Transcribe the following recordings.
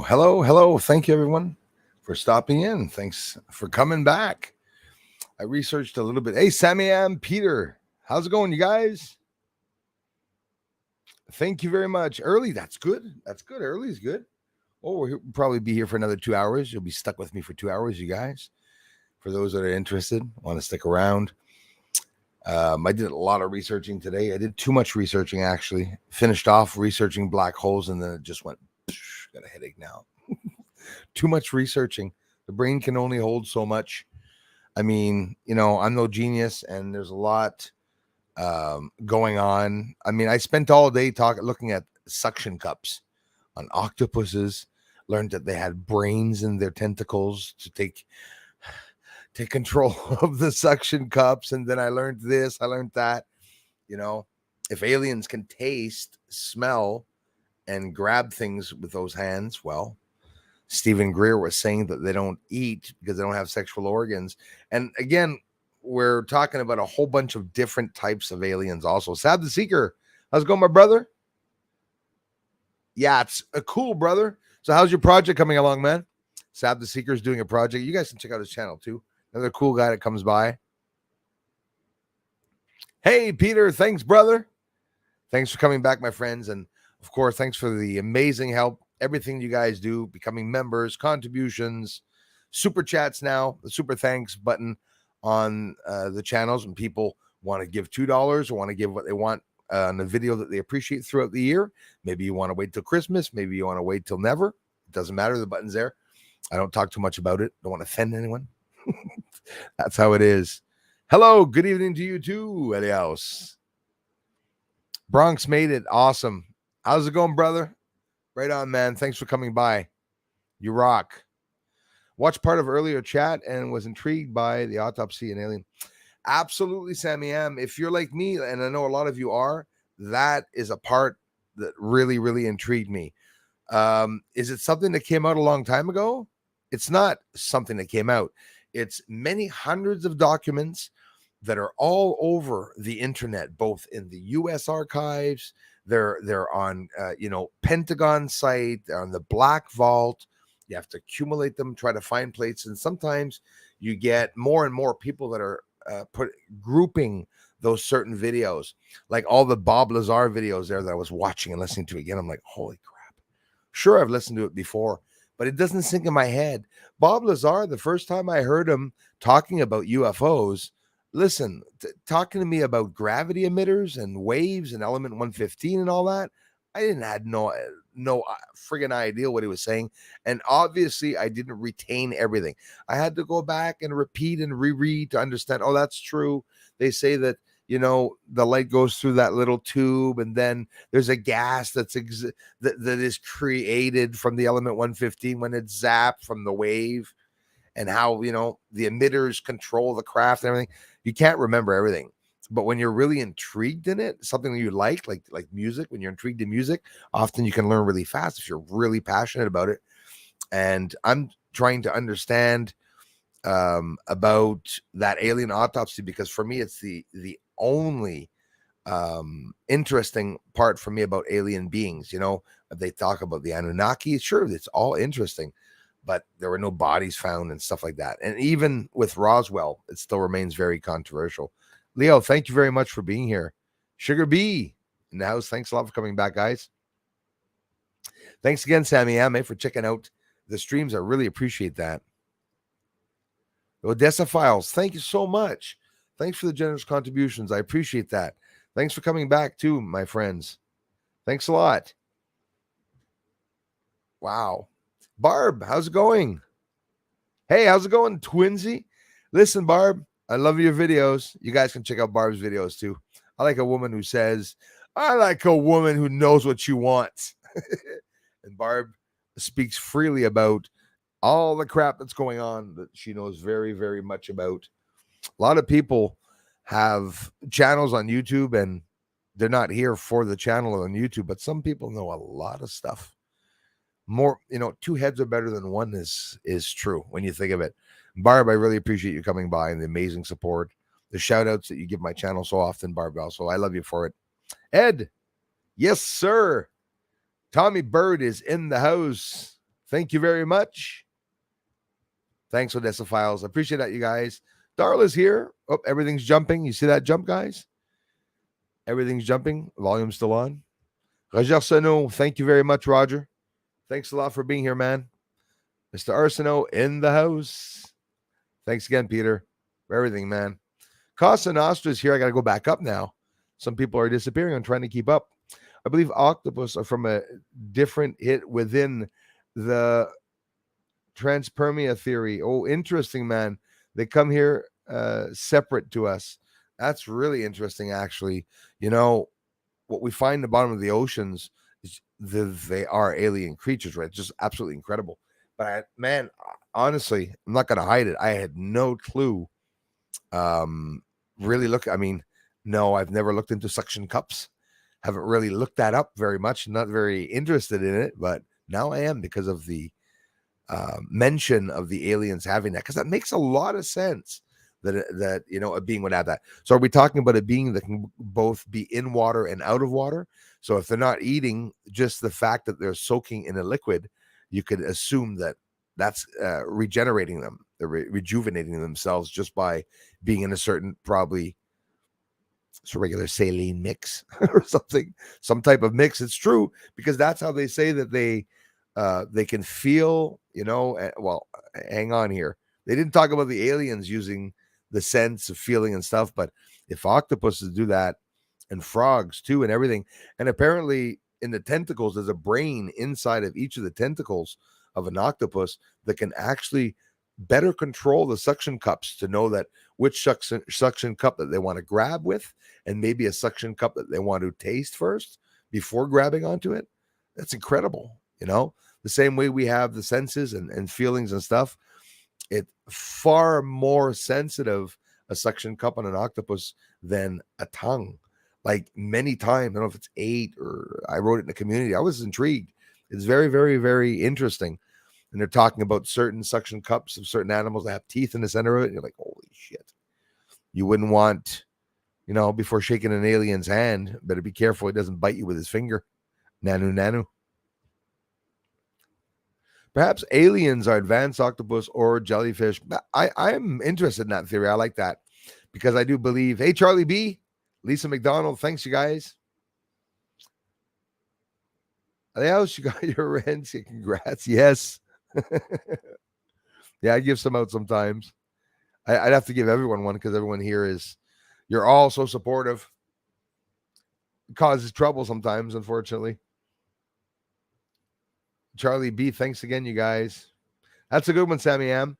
Hello, hello. Thank you, everyone, for stopping in. Thanks for coming back. I researched a little bit. Hey, Sammy, I'm Peter. How's it going, you guys? Thank you very much. Early, that's good. That's good. Early is good. Oh, we'll probably be here for another 2 hours. You'll be stuck with me for 2 hours, you guys. For those that are interested, want to stick around. I did a lot of researching today. I did too much researching, actually. Finished off researching black holes, and then it just went, got a headache now. Too much researching. The brain can only hold so much. I mean, I'm no genius, and there's a lot going on. I mean, I spent all day looking at suction cups on octopuses. Learned that they had brains in their tentacles to take control of the suction cups, and then I learned this. I learned that. If aliens can taste, smell, and grab things with those hands, well, Stephen Greer was saying that they don't eat because they don't have sexual organs. And again, we're talking about a whole bunch of different types of aliens also. Sab the Seeker, how's it going, my brother? Yeah, it's a cool, brother. So how's your project coming along, man? Sab the Seeker is doing a project. You guys can check out his channel too. Another cool guy that comes by. Hey, Peter, thanks, brother. Thanks for coming back, my friends. And of course, thanks for the amazing help. Everything you guys do, becoming members, contributions, super chats now, the super thanks button on the channels. When people want to give $2 or want to give what they want on a video that they appreciate throughout the year. Maybe you want to wait till Christmas. Maybe you want to wait till never. It doesn't matter. The button's there. I don't talk too much about it. Don't want to offend anyone. That's how it is. Hello. Good evening to you too, Elios. Bronx made it. Awesome. How's it going, brother? Right on, man. Thanks for coming by. You rock. Watched part of earlier chat and was intrigued by the autopsy and alien. Absolutely, Sammy M. If you're like me, and I know a lot of you are, that is a part that really, really intrigued me. Is it something that came out a long time ago? It's not something that came out. It's many hundreds of documents that are all over the internet, both in the U.S. archives. They're on, Pentagon site. They're on the Black Vault. You have to accumulate them, try to find places, and sometimes you get more and more people that are grouping those certain videos, like all the Bob Lazar videos there that I was watching and listening to again. I'm like, holy crap! Sure, I've listened to it before, but it doesn't sink in my head. Bob Lazar, the first time I heard him talking about UFOs. Listen, talking to me about gravity emitters and waves and element 115 and all that, I didn't have no friggin' idea what he was saying. And obviously, I didn't retain everything. I had to go back and repeat and reread to understand, oh, that's true. They say that, the light goes through that little tube, and then there's a gas that is created from the element 115 when it's zapped from the wave, and how, the emitters control the craft and everything. You can't remember everything, but when you're really intrigued in it, something that you like music, when you're intrigued in music, often you can learn really fast if you're really passionate about it. And I'm trying to understand about that alien autopsy, because for me, it's the only interesting part for me about alien beings. They talk about the Anunnaki. Sure, it's all interesting, but there were no bodies found and stuff like that. And even with Roswell, it still remains very controversial. Leo, thank you very much for being here. Sugar B in the house. Thanks a lot for coming back, guys. Thanks again, Sammy M, for checking out the streams. I really appreciate that. Odessa Files, thank you so much. Thanks for the generous contributions. I appreciate that. Thanks for coming back too, my friends. Thanks a lot. Wow. Barb, how's it going? Hey, how's it going, Twinsy? Listen, Barb, I love your videos. You guys can check out Barb's videos too. I like a woman who says, I like a woman who knows what she wants. And Barb speaks freely about all the crap that's going on that she knows very, very much about. A lot of people have channels on YouTube, and they're not here for the channel on YouTube, but some people know a lot of stuff. More, two heads are better than one is true when you think of it. Barb, I really appreciate you coming by and the amazing support, the shout outs that you give my channel so often, Barb. Also, I love you for it. Ed, yes, sir. Tommy Bird is in the house. Thank you very much. Thanks, Odessa Files. I appreciate that, you guys. Darla's here. Oh, everything's jumping. You see that jump, guys? Everything's jumping. Volume's still on. Roger Arsenault, thank you very much, Roger. Thanks a lot for being here, man. Mr. Arsenault in the house. Thanks again, Peter, for everything, man. Casa Nostra's here. I got to go back up now. Some people are disappearing. I'm trying to keep up. I believe octopus are from a different hit within the transpermia theory. Oh, interesting, man. They come here separate to us. That's really interesting, actually. You know, what we find in the bottom of the oceans is they are alien creatures, right? It's just absolutely incredible. But man, honestly, I'm not going to hide it. I had no clue. Really look, I mean, no, I've never looked into suction cups. Haven't really looked that up very much. Not very interested in it, but now I am because of the mention of the aliens having that, because that makes a lot of sense that you know, a being would have that. So are we talking about a being that can both be in water and out of water? So if they're not eating, just the fact that they're soaking in a liquid, you could assume that that's regenerating them. They're rejuvenating themselves just by being in a certain, probably it's a regular saline mix or something, some type of mix. It's true, because that's how they say that they can feel, you know. Well, hang on here. They didn't talk about the aliens using the sense of feeling and stuff, but if octopuses do that, and frogs too, and everything, and apparently in the tentacles, there's a brain inside of each of the tentacles of an octopus that can actually better control the suction cups to know that which suction cup that they want to grab with, and maybe a suction cup that they want to taste first before grabbing onto it. That's incredible. You know, the same way we have the senses and feelings and stuff, it's far more sensitive, a suction cup on an octopus, than a tongue. Like many times, I don't know if it's 8 or I wrote it in the community. I was intrigued. It's very, very, very interesting. And they're talking about certain suction cups of certain animals that have teeth in the center of it. And you're like, holy shit. You wouldn't want, you know, before shaking an alien's hand, better be careful it doesn't bite you with his finger. Nanu, nanu. Perhaps aliens are advanced octopus or jellyfish. I'm interested in that theory. I like that, because I do believe. Hey, Charlie B, Lisa McDonald, thanks, you guys. Aleos, you got your rents. Congrats. Yes. Yeah, I give some out sometimes. I'd have to give everyone one, because everyone here is, you're all so supportive. It causes trouble sometimes, unfortunately. Charlie B, thanks again, you guys. That's a good one, Sammy M.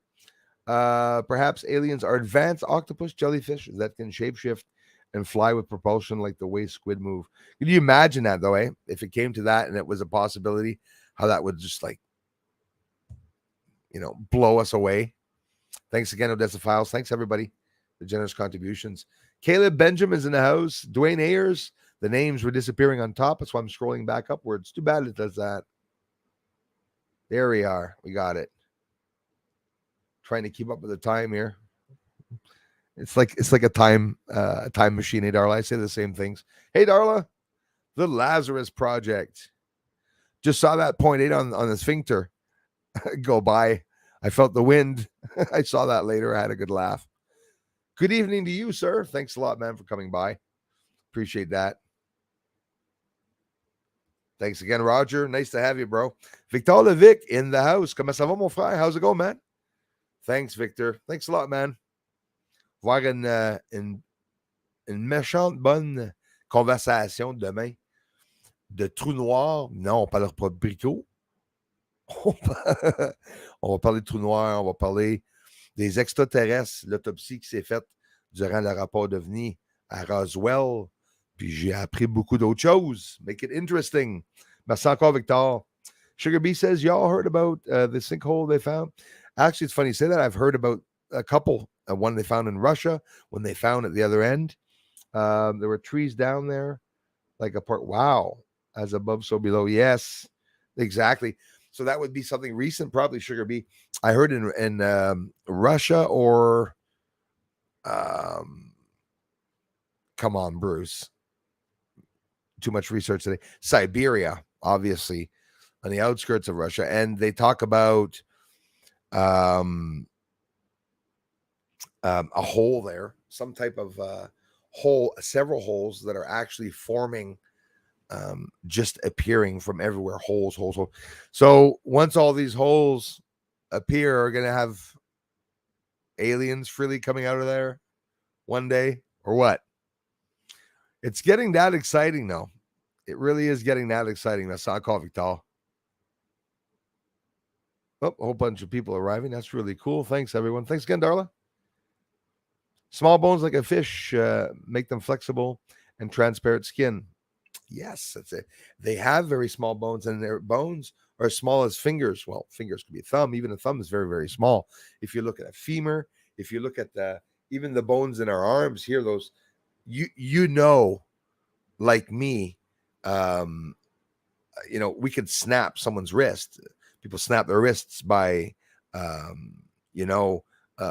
Perhaps aliens are advanced octopus jellyfish that can shapeshift and fly with propulsion like the way squid move. Can you imagine that, though, eh? If it came to that and it was a possibility, how that would just, like, you know, blow us away. Thanks again, Odessa Files. Thanks, everybody, the generous contributions. Caleb Benjamin's in the house. Dwayne Ayers. The names were disappearing on top. That's why I'm scrolling back upwards. Too bad it does that. There we are. We got it. Trying to keep up with the time here. It's like a time machine. Hey, Darla, I say the same things. Hey, Darla, the Lazarus Project. Just saw that 0.8 on the sphincter go by. I felt the wind. I saw that later. I had a good laugh. Good evening to you, sir. Thanks a lot, man, for coming by. Appreciate that. Thanks again, Roger. Nice to have you, bro. Victor Levic in the house. Comment ça va, mon frère? How's it going, man? Thanks, Victor. Thanks a lot, man. Voir une méchante bonne conversation demain. De trous noirs. Non, on parlera pas de bricots. On va parler de trous noirs. On va parler des extraterrestres. L'autopsie qui s'est faite durant le rapport d'OVNI à Roswell. Puis j'ai appris beaucoup d'autres choses. Make it interesting. Merci encore, Victor. Sugar Bee says, y'all heard about the sinkhole they found? Actually, it's funny you say that. I've heard about a couple. One they found in Russia, when they found at the other end. There were trees down there, like a part. Wow. As above, so below. Yes, exactly. So that would be something recent, probably, Sugar Bee. I heard in Russia or, come on, Bruce. Too much research today. Siberia, obviously. on the outskirts of Russia, and they talk about a hole there, some type of hole, several holes that are actually forming, just appearing from everywhere. Holes. So once all these holes appear, are going to have aliens freely coming out of there one day, or what? It's getting that exciting, though. It really is getting that exciting. That's not coffee tall. Oh, a whole bunch of people arriving. That's really cool. Thanks, everyone. Thanks again, Darla. Small bones like a fish make them flexible and transparent skin. Yes, that's it. They have very small bones, and their bones are as small as fingers. Well, fingers could be a thumb. Even a thumb is very, very small. If you look at a femur, if you look at even the bones in our arms here, those like me, we could snap someone's wrist. People snap their wrists by,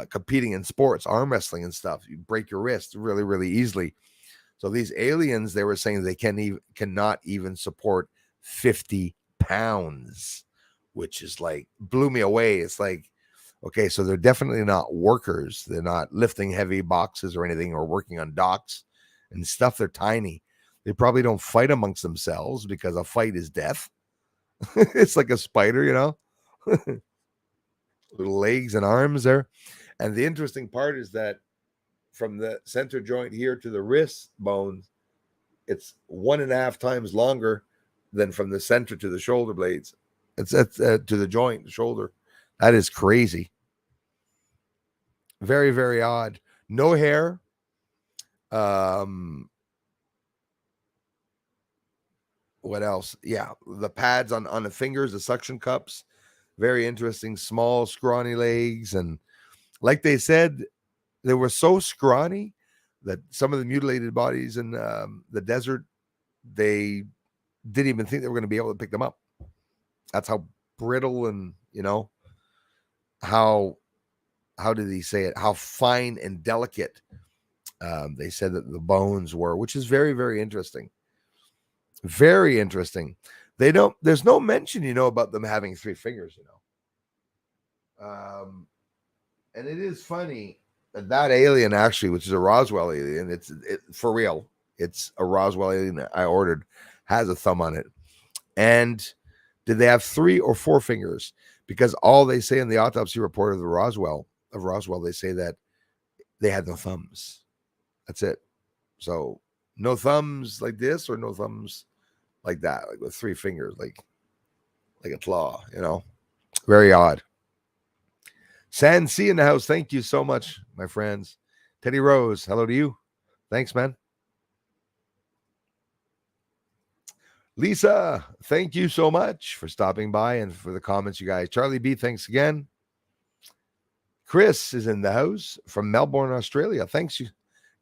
competing in sports, arm wrestling and stuff. You break your wrist really, really easily. So these aliens, they were saying they cannot even support 50 pounds, which is like, blew me away. It's like, okay, so they're definitely not workers. They're not lifting heavy boxes or anything, or working on docks and stuff. They're tiny. They probably don't fight amongst themselves, because a fight is death. It's like a spider, little legs and arms there. And the interesting part is that from the center joint here to the wrist bone, it's 1.5 times longer than from the center to the shoulder blades. It's to the joint, the shoulder. That is crazy. Very, very odd. No hair. What else? Yeah, the pads on the fingers, the suction cups. Very interesting. Small, scrawny legs. And like they said, they were so scrawny that some of the mutilated bodies in the desert, they didn't even think they were going to be able to pick them up. That's how brittle and, how did he say it? How fine and delicate they said that the bones were, which is very, very interesting. Very interesting. There's no mention, about them having 3 fingers, and it is funny that alien, actually, which is a Roswell alien, it's for real. It's a Roswell alien that I ordered, has a thumb on it. And did they have 3 or 4 fingers? Because all they say in the autopsy report of Roswell, they say that they had no thumbs. That's it. So no thumbs like this, or no thumbs like that, like with 3 fingers, like a claw, Very odd. San C in the house. Thank you so much, my friends. Teddy Rose, hello to you. Thanks, man. Lisa, thank you so much for stopping by and for the comments, you guys. Charlie B, thanks again. Chris is in the house from Melbourne, Australia. Thanks, you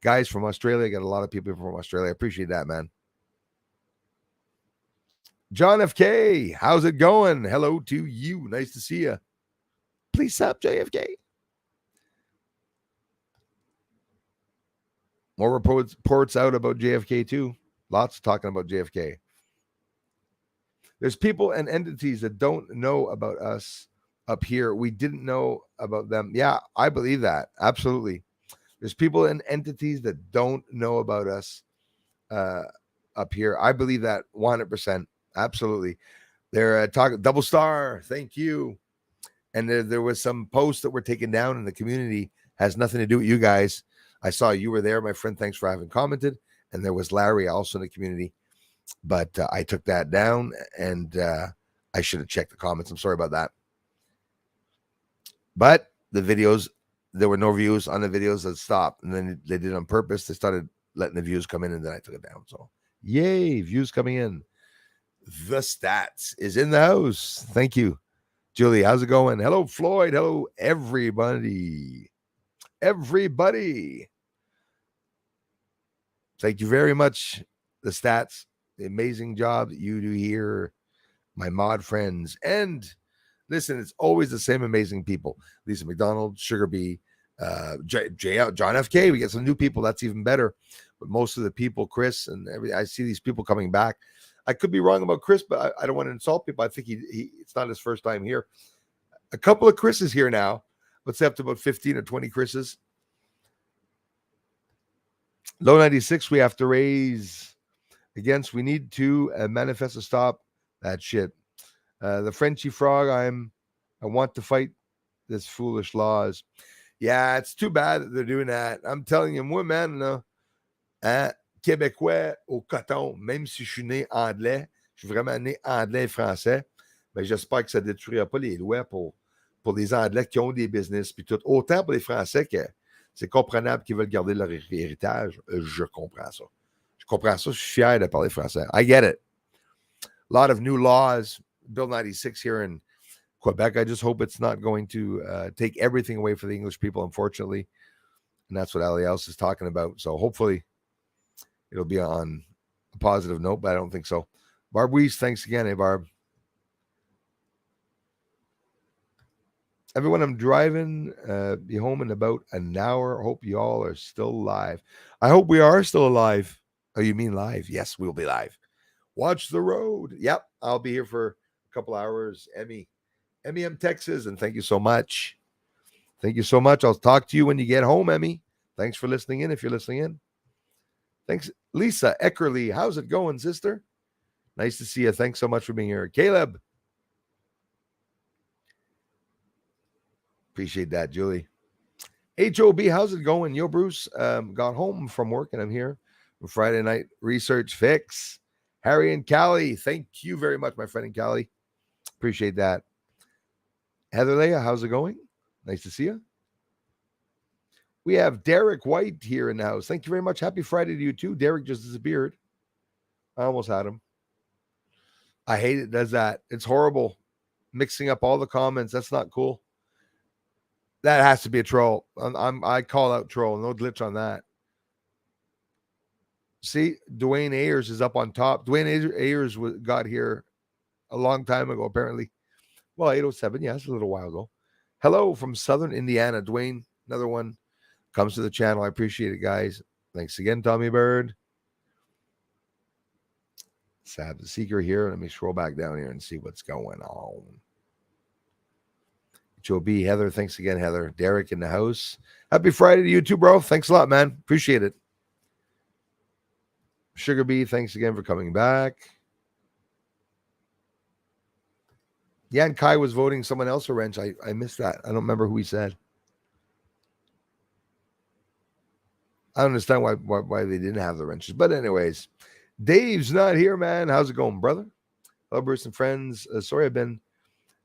guys from Australia. Got a lot of people from Australia. I appreciate that, man. John FK, how's it going? Hello to you. Nice to see you. Please stop, JFK. More reports out about JFK too. Lots talking about JFK. There's people and entities that don't know about us up here. We didn't know about them. Yeah, I believe that. Absolutely. There's people and entities that don't know about us up here. I believe that 100%. Absolutely. They're talking double star. Thank you. And there was some posts that were taken down in the community. Has nothing to do with you guys. I saw you were there, my friend. Thanks for having commented. And there was Larry also in the community. But I took that down, and I should have checked the comments. I'm sorry about that. But the videos, there were no views on the videos that stopped. And then they did it on purpose. They started letting the views come in, and then I took it down. So, yay, views coming in. The Stats is in the house. Thank you. Julie, how's it going? Hello, Floyd. Hello, everybody. Everybody. Thank you very much, The Stats. The amazing job that you do here, my mod friends. And listen, it's always the same amazing people. Lisa McDonald, Sugar Bee, John FK. We get some new people. That's even better. But most of the people, Chris, and I see these people coming back. I could be wrong about Chris, but I don't want to insult people. I think it's not his first time here. A couple of Chris's here now. Let's say up to about 15 or 20 Chris's. Low 96, we have to raise against. We need to manifest to stop that shit. The Frenchy Frog, I want to fight this foolish laws. Yeah, it's too bad that they're doing that. I'm telling you, moi, man, là, hein, Québécois au coton, même si je suis né anglais, je suis vraiment né anglais et français, mais j'espère que ça ne détruira pas les lois pour les Anglais qui ont des business, puis tout. Autant pour les Français que c'est comprenable qu'ils veulent garder leur héritage. Je comprends ça. Je comprends ça. Je suis fier de parler français. I get it. A lot of new laws. Bill 96 here in Quebec. I just hope it's not going to take everything away from the English people, unfortunately. And that's what Ali Else is talking about. So hopefully it'll be on a positive note, but I don't think so. Barb Weiss, thanks again. Hey, Barb. Everyone, I'm driving, be home in about an hour. Hope you all are still live. I hope we are still alive. Oh, you mean live? Yes, we'll be live. Watch the road. Yep, I'll be here for a couple hours. MEM Texas, and thank you so much. Thank you so much. I'll talk to you when you get home, Emmy. Thanks for listening in, if you're listening in. Thanks, Lisa Eckerly. How's it going, sister? Nice to see you. Thanks so much for being here. Caleb. Appreciate that, Julie. HOB, how's it going? Yo, Bruce, got home from work and I'm here for Friday night research fix. Harry and Callie, thank you very much, my friend and Callie. Appreciate that. Heather Leah, how's it going? Nice to see you. We have Derek White here in the house. Thank you very much. Happy Friday to you too. Derek just disappeared. I almost had him. I hate it does that. It's horrible. Mixing up all the comments. That's not cool. That has to be a troll. I call out troll. No glitch on that. See, Dwayne Ayers is up on top. Dwayne Ayers got here a long time ago, apparently. Well, 807. Yeah, that's a little while ago. Hello from Southern Indiana. Dwayne, another one comes to the channel. I appreciate it, guys. Thanks again, Tommy Bird. Sad the Seeker here. Let me scroll back down here and see what's going on. HOB, Heather, thanks again, Heather. Derek in the house. Happy Friday to you too, bro. Thanks a lot, man. Appreciate it. Sugar Bee, thanks again for coming back. Yan Kai was voting someone else a wrench. I missed that. I don't remember who he said. I don't understand why they didn't have the wrenches. But anyways, Dave's not here, man. How's it going, brother? Hello, Bruce and friends. Sorry I've been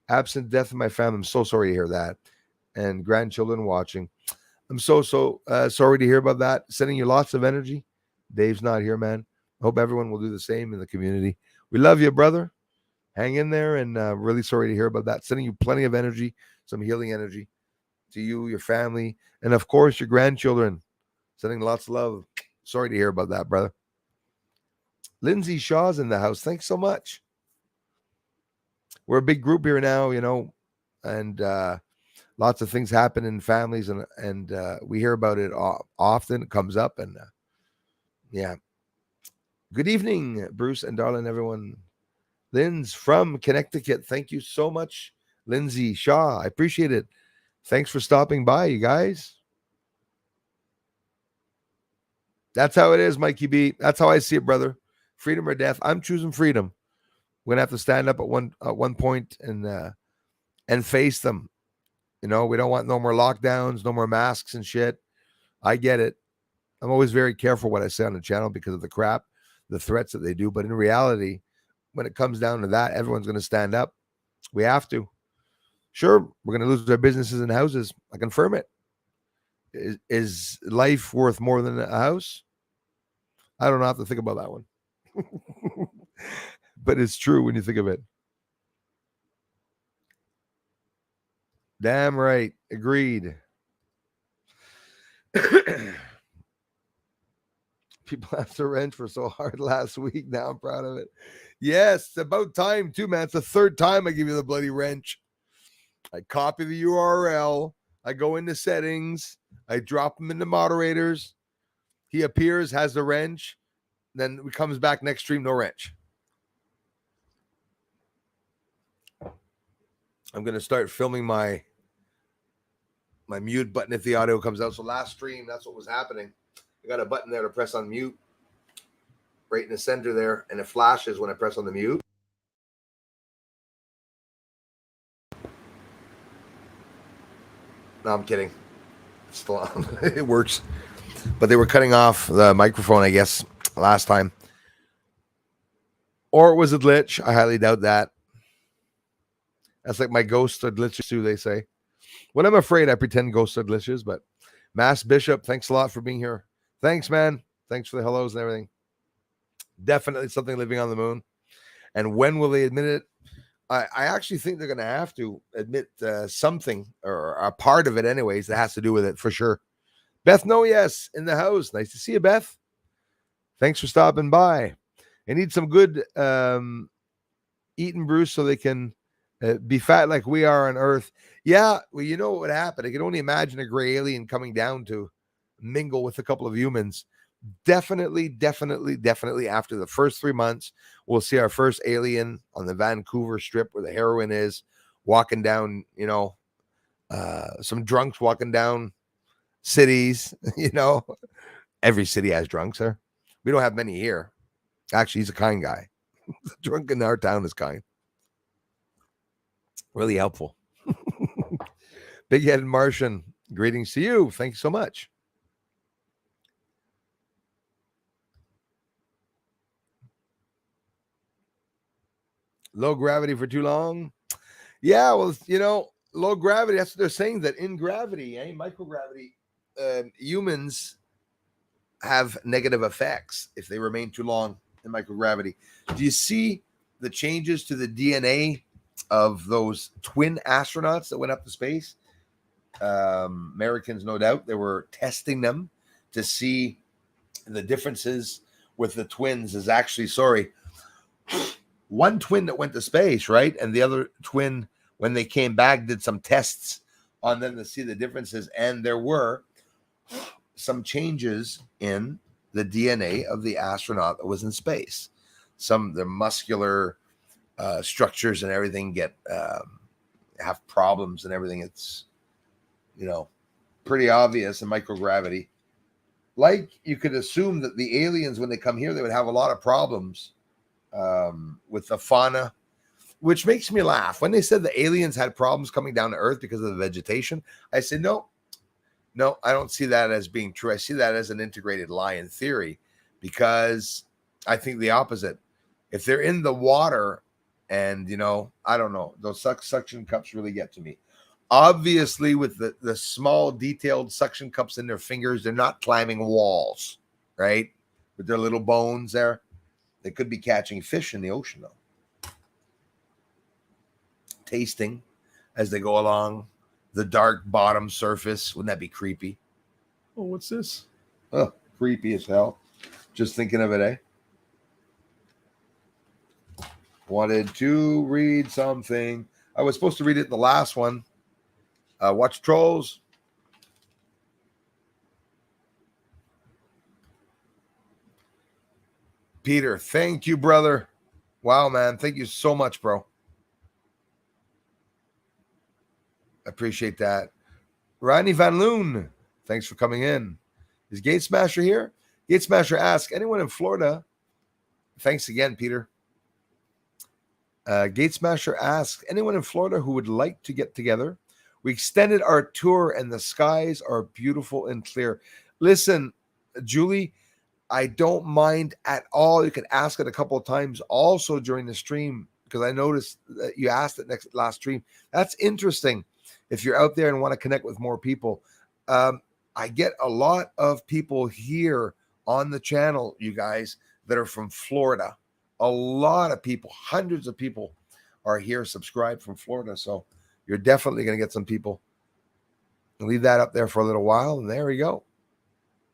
absent. Death in my family. I'm so sorry to hear that. And grandchildren watching. I'm so sorry to hear about that. Sending you lots of energy. Dave's not here, man. I hope everyone will do the same in the community. We love you, brother. Hang in there, and really sorry to hear about that. Sending you plenty of energy, some healing energy to you, your family, and of course, your grandchildren. Sending lots of love. Sorry to hear about that, brother. Lindsay Shaw's in the house. Thanks so much. We're a big group here now, you know, and lots of things happen in families, and we hear about it often. It comes up, and yeah. Good evening, Bruce and darling, everyone. Lynn's from Connecticut. Thank you so much, Lindsay Shaw. I appreciate it. Thanks for stopping by, you guys. That's how it is, Mikey B. That's how I see it, brother. Freedom or death. I'm choosing freedom. We're gonna have to stand up at one point and face them. You know, we don't want no more lockdowns, no more masks and shit. I get it. I'm always very careful what I say on the channel because of the crap, the threats that they do. But in reality, when it comes down to that, everyone's going to stand up. We have to. Sure, we're going to lose our businesses and houses. I confirm it. Is life worth more than a house? I don't have to think about that one. But it's true when you think of it. Damn right. Agreed. People have to wrench for so hard last week. Now I'm proud of it. Yes, it's about time too, man. It's the third time I give you the bloody wrench. I copy the URL. I go into settings. I drop him into moderators. He appears, has the wrench. Then he comes back next stream, no wrench. I'm going to start filming my mute button if the audio comes out. So last stream, that's what was happening. I got a button there to press on mute right in the center there, and it flashes when I press on the mute. No, I'm kidding. It's still on. It works. But they were cutting off the microphone, I guess, last time. Or was it glitch? I highly doubt that. That's like my ghosts are glitches too, they say. When I'm afraid, I pretend ghosts are glitches. But Mass Bishop, thanks a lot for being here. Thanks, man. Thanks for the hellos and everything. Definitely something living on the moon. And when will they admit it? I actually think they're going to have to admit something, or a part of it anyways, that has to do with it for sure. Beth, no, yes, in the house. Nice to see you, Beth. Thanks for stopping by. I need some good eating, Bruce, so they can be fat like we are on Earth. Yeah, well, you know what would happen. I can only imagine a gray alien coming down to mingle with a couple of humans. Definitely after the first 3 months, we'll see our first alien on the Vancouver Strip where the heroin is, walking down, some drunks walking down cities. Every city has drunks there. We don't have many here. Actually, he's a kind guy. The drunk in our town is kind. Really helpful. Big-headed Martian, greetings to you. Thank you so much. Low gravity for too long. Yeah, well, low gravity, that's what they're saying, that in gravity, microgravity, humans have negative effects if they remain too long in microgravity. Do you see the changes to the DNA of those twin astronauts that went up to space? Americans, no doubt, they were testing them to see the differences with the twins. Is actually, one twin that went to space, right? And the other twin, when they came back, did some tests on them to see the differences. And there were some changes in the DNA of the astronaut that was in space. Some of the muscular structures and everything have problems and everything. It's, pretty obvious in microgravity. Like, you could assume that the aliens, when they come here, they would have a lot of problems with the fauna, which makes me laugh. When they said the aliens had problems coming down to Earth because of the vegetation, I said, no, I don't see that as being true. I see that as an integrated lie in theory, because I think the opposite. If they're in the water and, I don't know, those suction cups really get to me. Obviously, with the small detailed suction cups in their fingers, they're not climbing walls, right? With their little bones there. They could be catching fish in the ocean, though. Tasting as they go along the dark bottom surface. Wouldn't that be creepy? Oh, what's this? Oh, creepy as hell. Just thinking of it, Wanted to read something. I was supposed to read it in the last one. Watch Trolls. Peter, thank you, brother. Wow, man. Thank you so much, bro. I appreciate that. Ronnie Van Loon, thanks for coming in. Is Gate Smasher here? Gate Smasher asks, anyone in Florida? Thanks again, Peter. Gate Smasher asks, anyone in Florida who would like to get together? We extended our tour and the skies are beautiful and clear. Listen, Julie, I don't mind at all. You can ask it a couple of times also during the stream, because I noticed that you asked it last stream. That's interesting. If you're out there and want to connect with more people, I get a lot of people here on the channel, you guys, that are from Florida. A lot of people, hundreds of people are here subscribed from Florida. So you're definitely going to get some people. I'll leave that up there for a little while, and there we go.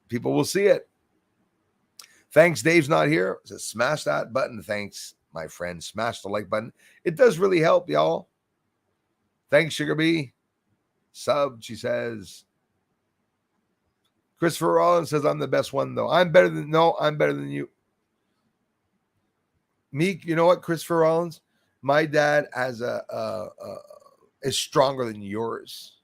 People will see it. Thanks, Dave's not here. It says, smash that button. Thanks, my friend. Smash the like button. It does really help, y'all. Thanks, Sugar Bee. Sub, she says. Christopher Rollins says, I'm the best one, though. I'm better than you. Meek, you know what, Christopher Rollins? My dad has a is stronger than yours.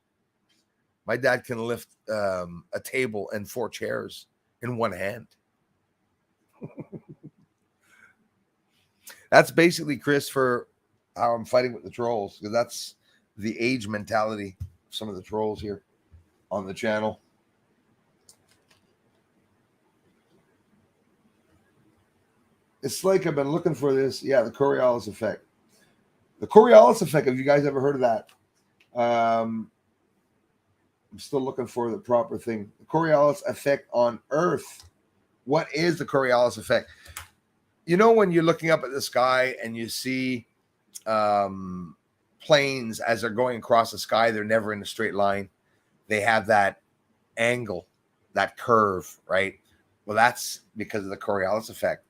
My dad can lift a table and 4 chairs in one hand. That's basically, Chris, for how I'm fighting with the trolls, because that's the age mentality of some of the trolls here on the channel. It's like I've been looking for this. Yeah, the Coriolis Effect. The Coriolis Effect, have you guys ever heard of that? I'm still looking for the proper thing. The Coriolis Effect on Earth. What is the Coriolis Effect? You know, when you're looking up at the sky and you see planes as they're going across the sky, they're never in a straight line. They have that angle, that curve, right? Well, that's because of the Coriolis Effect.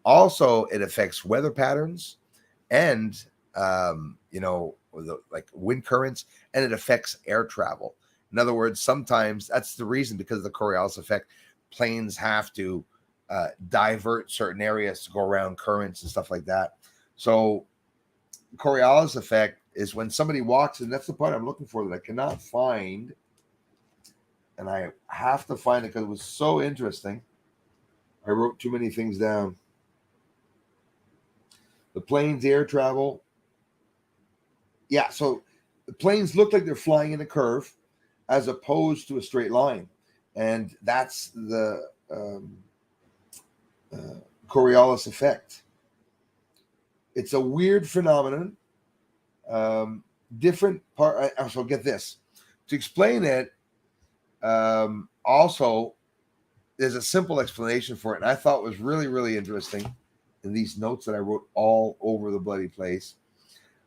Also, it affects weather patterns and, like wind currents, and it affects air travel. In other words, sometimes that's the reason, because of the Coriolis Effect, planes have to divert certain areas to go around currents and stuff like that. So Coriolis Effect is when somebody walks, and that's the part I'm looking for that I cannot find. And I have to find it because it was so interesting. I wrote too many things down. The planes, air travel. Yeah, so the planes look like they're flying in a curve as opposed to a straight line. And that's the Coriolis Effect. It's a weird phenomenon. Different part. So get this. To explain it, also, there's a simple explanation for it, and I thought it was really, really interesting in these notes that I wrote all over the bloody place.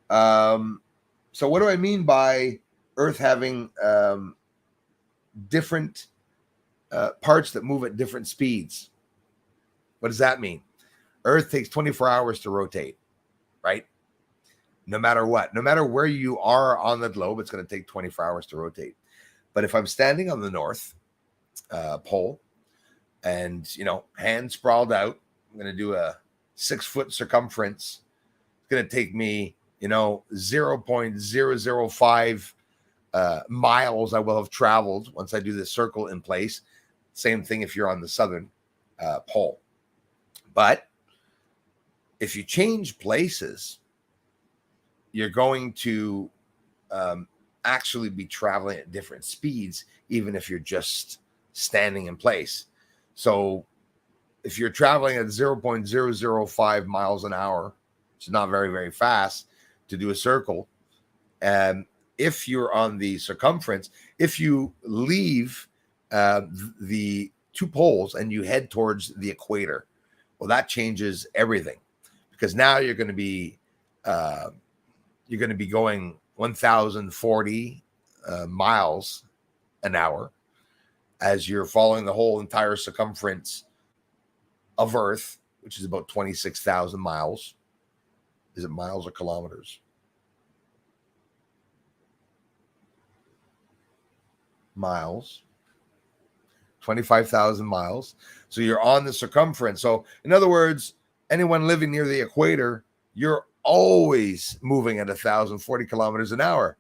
So what do I mean by Earth having different parts that move at different speeds? What does that mean? Earth takes 24 hours to rotate, right? No matter what, no matter where you are on the globe, it's going to take 24 hours to rotate. But if I'm standing on the North Pole and, hands sprawled out, I'm going to do a 6-foot circumference. It's going to take me, 0.005 miles I will have traveled once I do this circle in place. Same thing if you're on the southern pole. But if you change places, you're going to actually be traveling at different speeds, even if you're just standing in place. So if you're traveling at 0.005 miles an hour, which is not very, very fast to do a circle, and if you're on the circumference, if you leave the 2 poles and you head towards the equator, well, that changes everything, because now you're going to be going 1,040 miles an hour as you're following the whole entire circumference of Earth, which is about 26,000 miles. Is it miles or kilometers? Miles. 25,000 miles. So you're on the circumference. So in other words, anyone living near the equator, you're always moving at 1,040 kilometers an hour.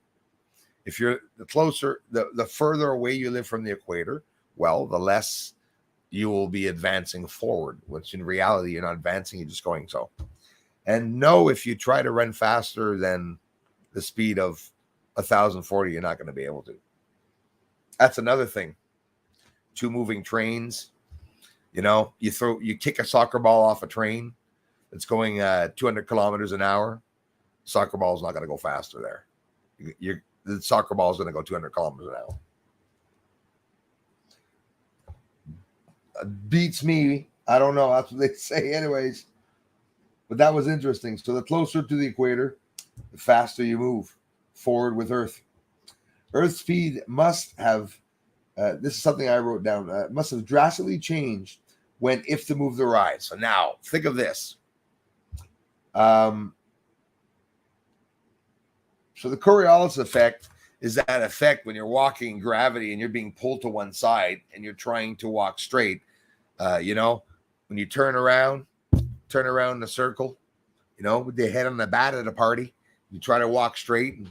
If you're the further away you live from the equator, well, the less you will be advancing forward, which in reality, you're not advancing, you're just going so. And no, if you try to run faster than the speed of 1,040, you're not going to be able to. That's another thing. 2 moving trains, you kick a soccer ball off a train that's going 200 kilometers an hour. Soccer ball is not going to go faster there. The soccer ball is going to go 200 kilometers an hour. Beats me. I don't know. That's what they say anyways. But that was interesting. So the closer to the equator, the faster you move forward with Earth. Earth's speed must have, this is something I wrote down, must have drastically changed if the move the rise. So now, think of this. So the Coriolis effect is that effect when you're walking in gravity and you're being pulled to one side and you're trying to walk straight. When you turn around in a circle, with your head on the bat at a party, you try to walk straight and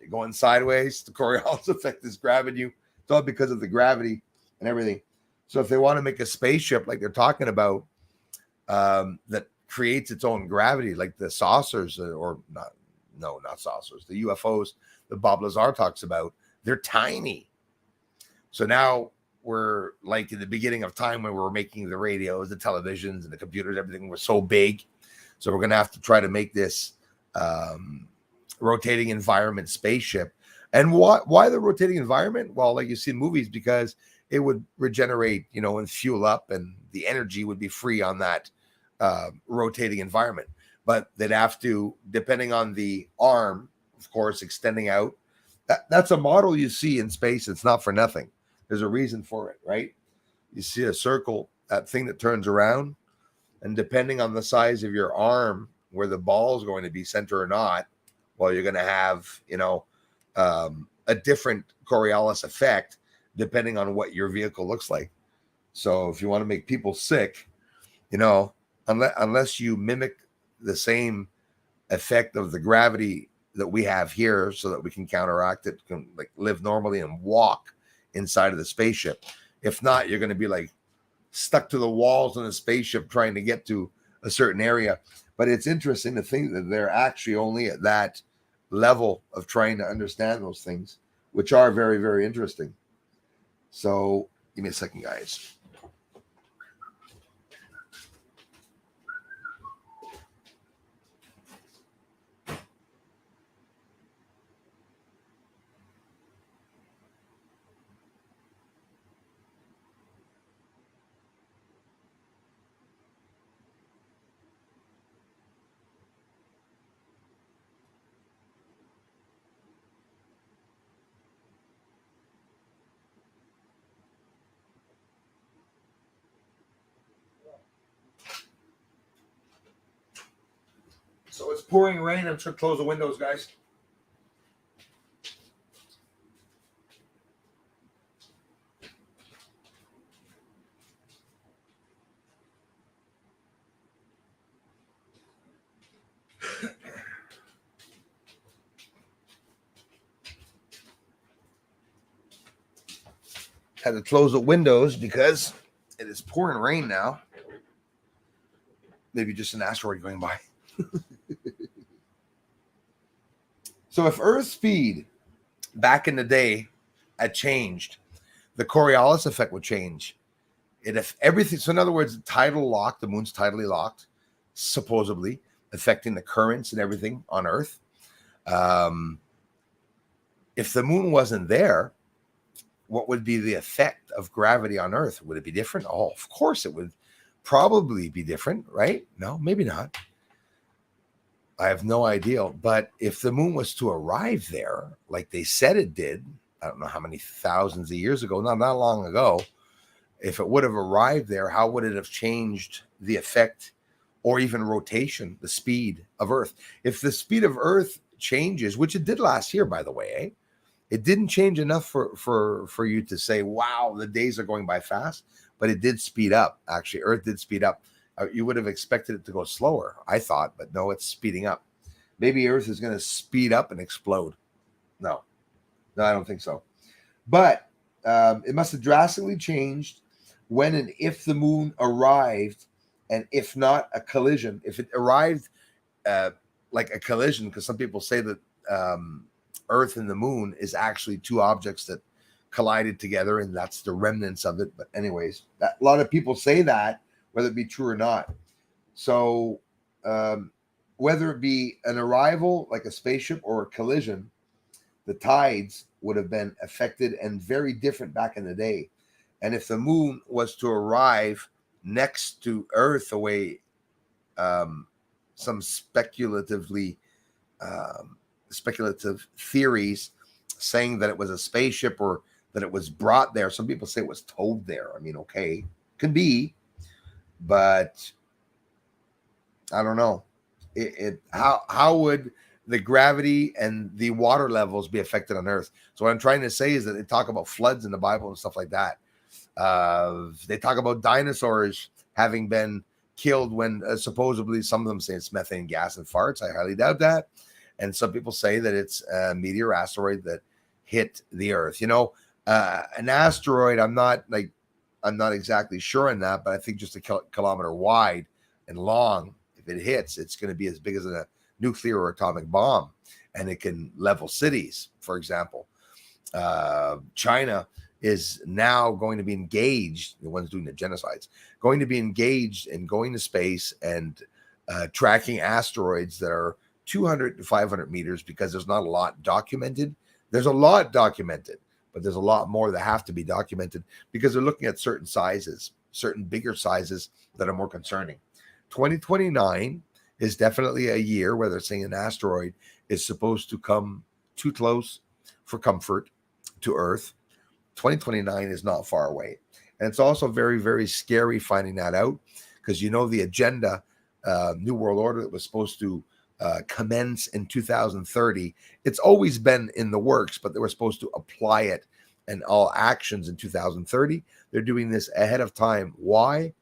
You're going sideways. The Coriolis effect is grabbing you. It's all because of the gravity and everything. So if they want to make a spaceship like they're talking about, that creates its own gravity, like the saucers, or not saucers, the UFOs that Bob Lazar talks about, they're tiny. So now we're like in the beginning of time when we were making the radios, the televisions, and the computers, everything was so big. So we're going to have to try to make this rotating environment spaceship. And why the rotating environment? Well, like you see in movies, because it would regenerate, and fuel up, and the energy would be free on that rotating environment. But they'd have to, depending on the arm, of course, extending out. That's a model you see in space. It's not for nothing. There's a reason for it, right? You see a circle, that thing that turns around, and depending on the size of your arm, where the ball is going to be, center or not, well, you're going to have, a different Coriolis effect depending on what your vehicle looks like. So if you want to make people sick, unless you mimic the same effect of the gravity that we have here, so that we can counteract it, can like live normally and walk inside of the spaceship. If not, you're going to be like stuck to the walls in a spaceship trying to get to a certain area. But it's interesting to think that they're actually only at that level of trying to understand those things, which are very, very interesting. So give me a second, guys. So it's pouring rain. I'm just going to close the windows, guys. Had to close the windows because it is pouring rain now. Maybe just an asteroid going by. So if Earth's speed back in the day had changed, the Coriolis effect would change. If everything, so in other words, tidal locked, the moon's tidally locked, supposedly affecting the currents and everything on Earth. If the moon wasn't there, what would be the effect of gravity on Earth? Would it be different? Oh, of course it would probably be different, right? No, maybe not. I have no idea. But if the moon was to arrive there, like they said it did, I don't know how many thousands of years ago, not that long ago, if it would have arrived there, how would it have changed the effect or even rotation, the speed of Earth? If the speed of Earth changes, which it did last year, by the way, eh? It didn't change enough for you to say, wow, the days are going by fast, but it did speed up. Actually, Earth did speed up. You would have expected it to go slower, I thought, but no, it's speeding up. Maybe Earth is going to speed up and explode. No, I don't think so. But it must have drastically changed when and if the moon arrived, and if not a collision. If it arrived like a collision, because some people say that Earth and the moon is actually two objects that collided together, and that's the remnants of it. But anyways, a lot of people say that, whether it be true or not. So whether it be an arrival like a spaceship or a collision, the tides would have been affected and very different back in the day. And if the moon was to arrive next to Earth, the way some speculative theories saying that it was a spaceship or that it was brought there. Some people say it was towed there. I mean, okay, can be, but I don't know. How would the gravity and the water levels be affected on Earth? So what I'm trying to say is that they talk about floods in the Bible and stuff like that. They talk about dinosaurs having been killed when supposedly, some of them say it's methane gas and farts. I highly doubt that. And some people say that it's a meteor asteroid that hit the Earth. An asteroid, I'm not exactly sure on that, but I think just a kilometer wide and long, if it hits, it's going to be as big as a nuclear or atomic bomb, and it can level cities, for example. China is now going to be engaged, the ones doing the genocides, going to be engaged in going to space and tracking asteroids that are 200 to 500 meters, because there's not a lot documented. There's a lot documented, but there's a lot more that have to be documented, because they're looking at certain sizes, certain bigger sizes that are more concerning. 2029 is definitely a year where they're saying an asteroid is supposed to come too close for comfort to Earth. 2029 is not far away. And it's also very, very scary finding that out, because the agenda, New World Order, that was supposed to commence in 2030. It's always been in the works, but they were supposed to apply it and all actions in 2030. They're doing this ahead of time. Why?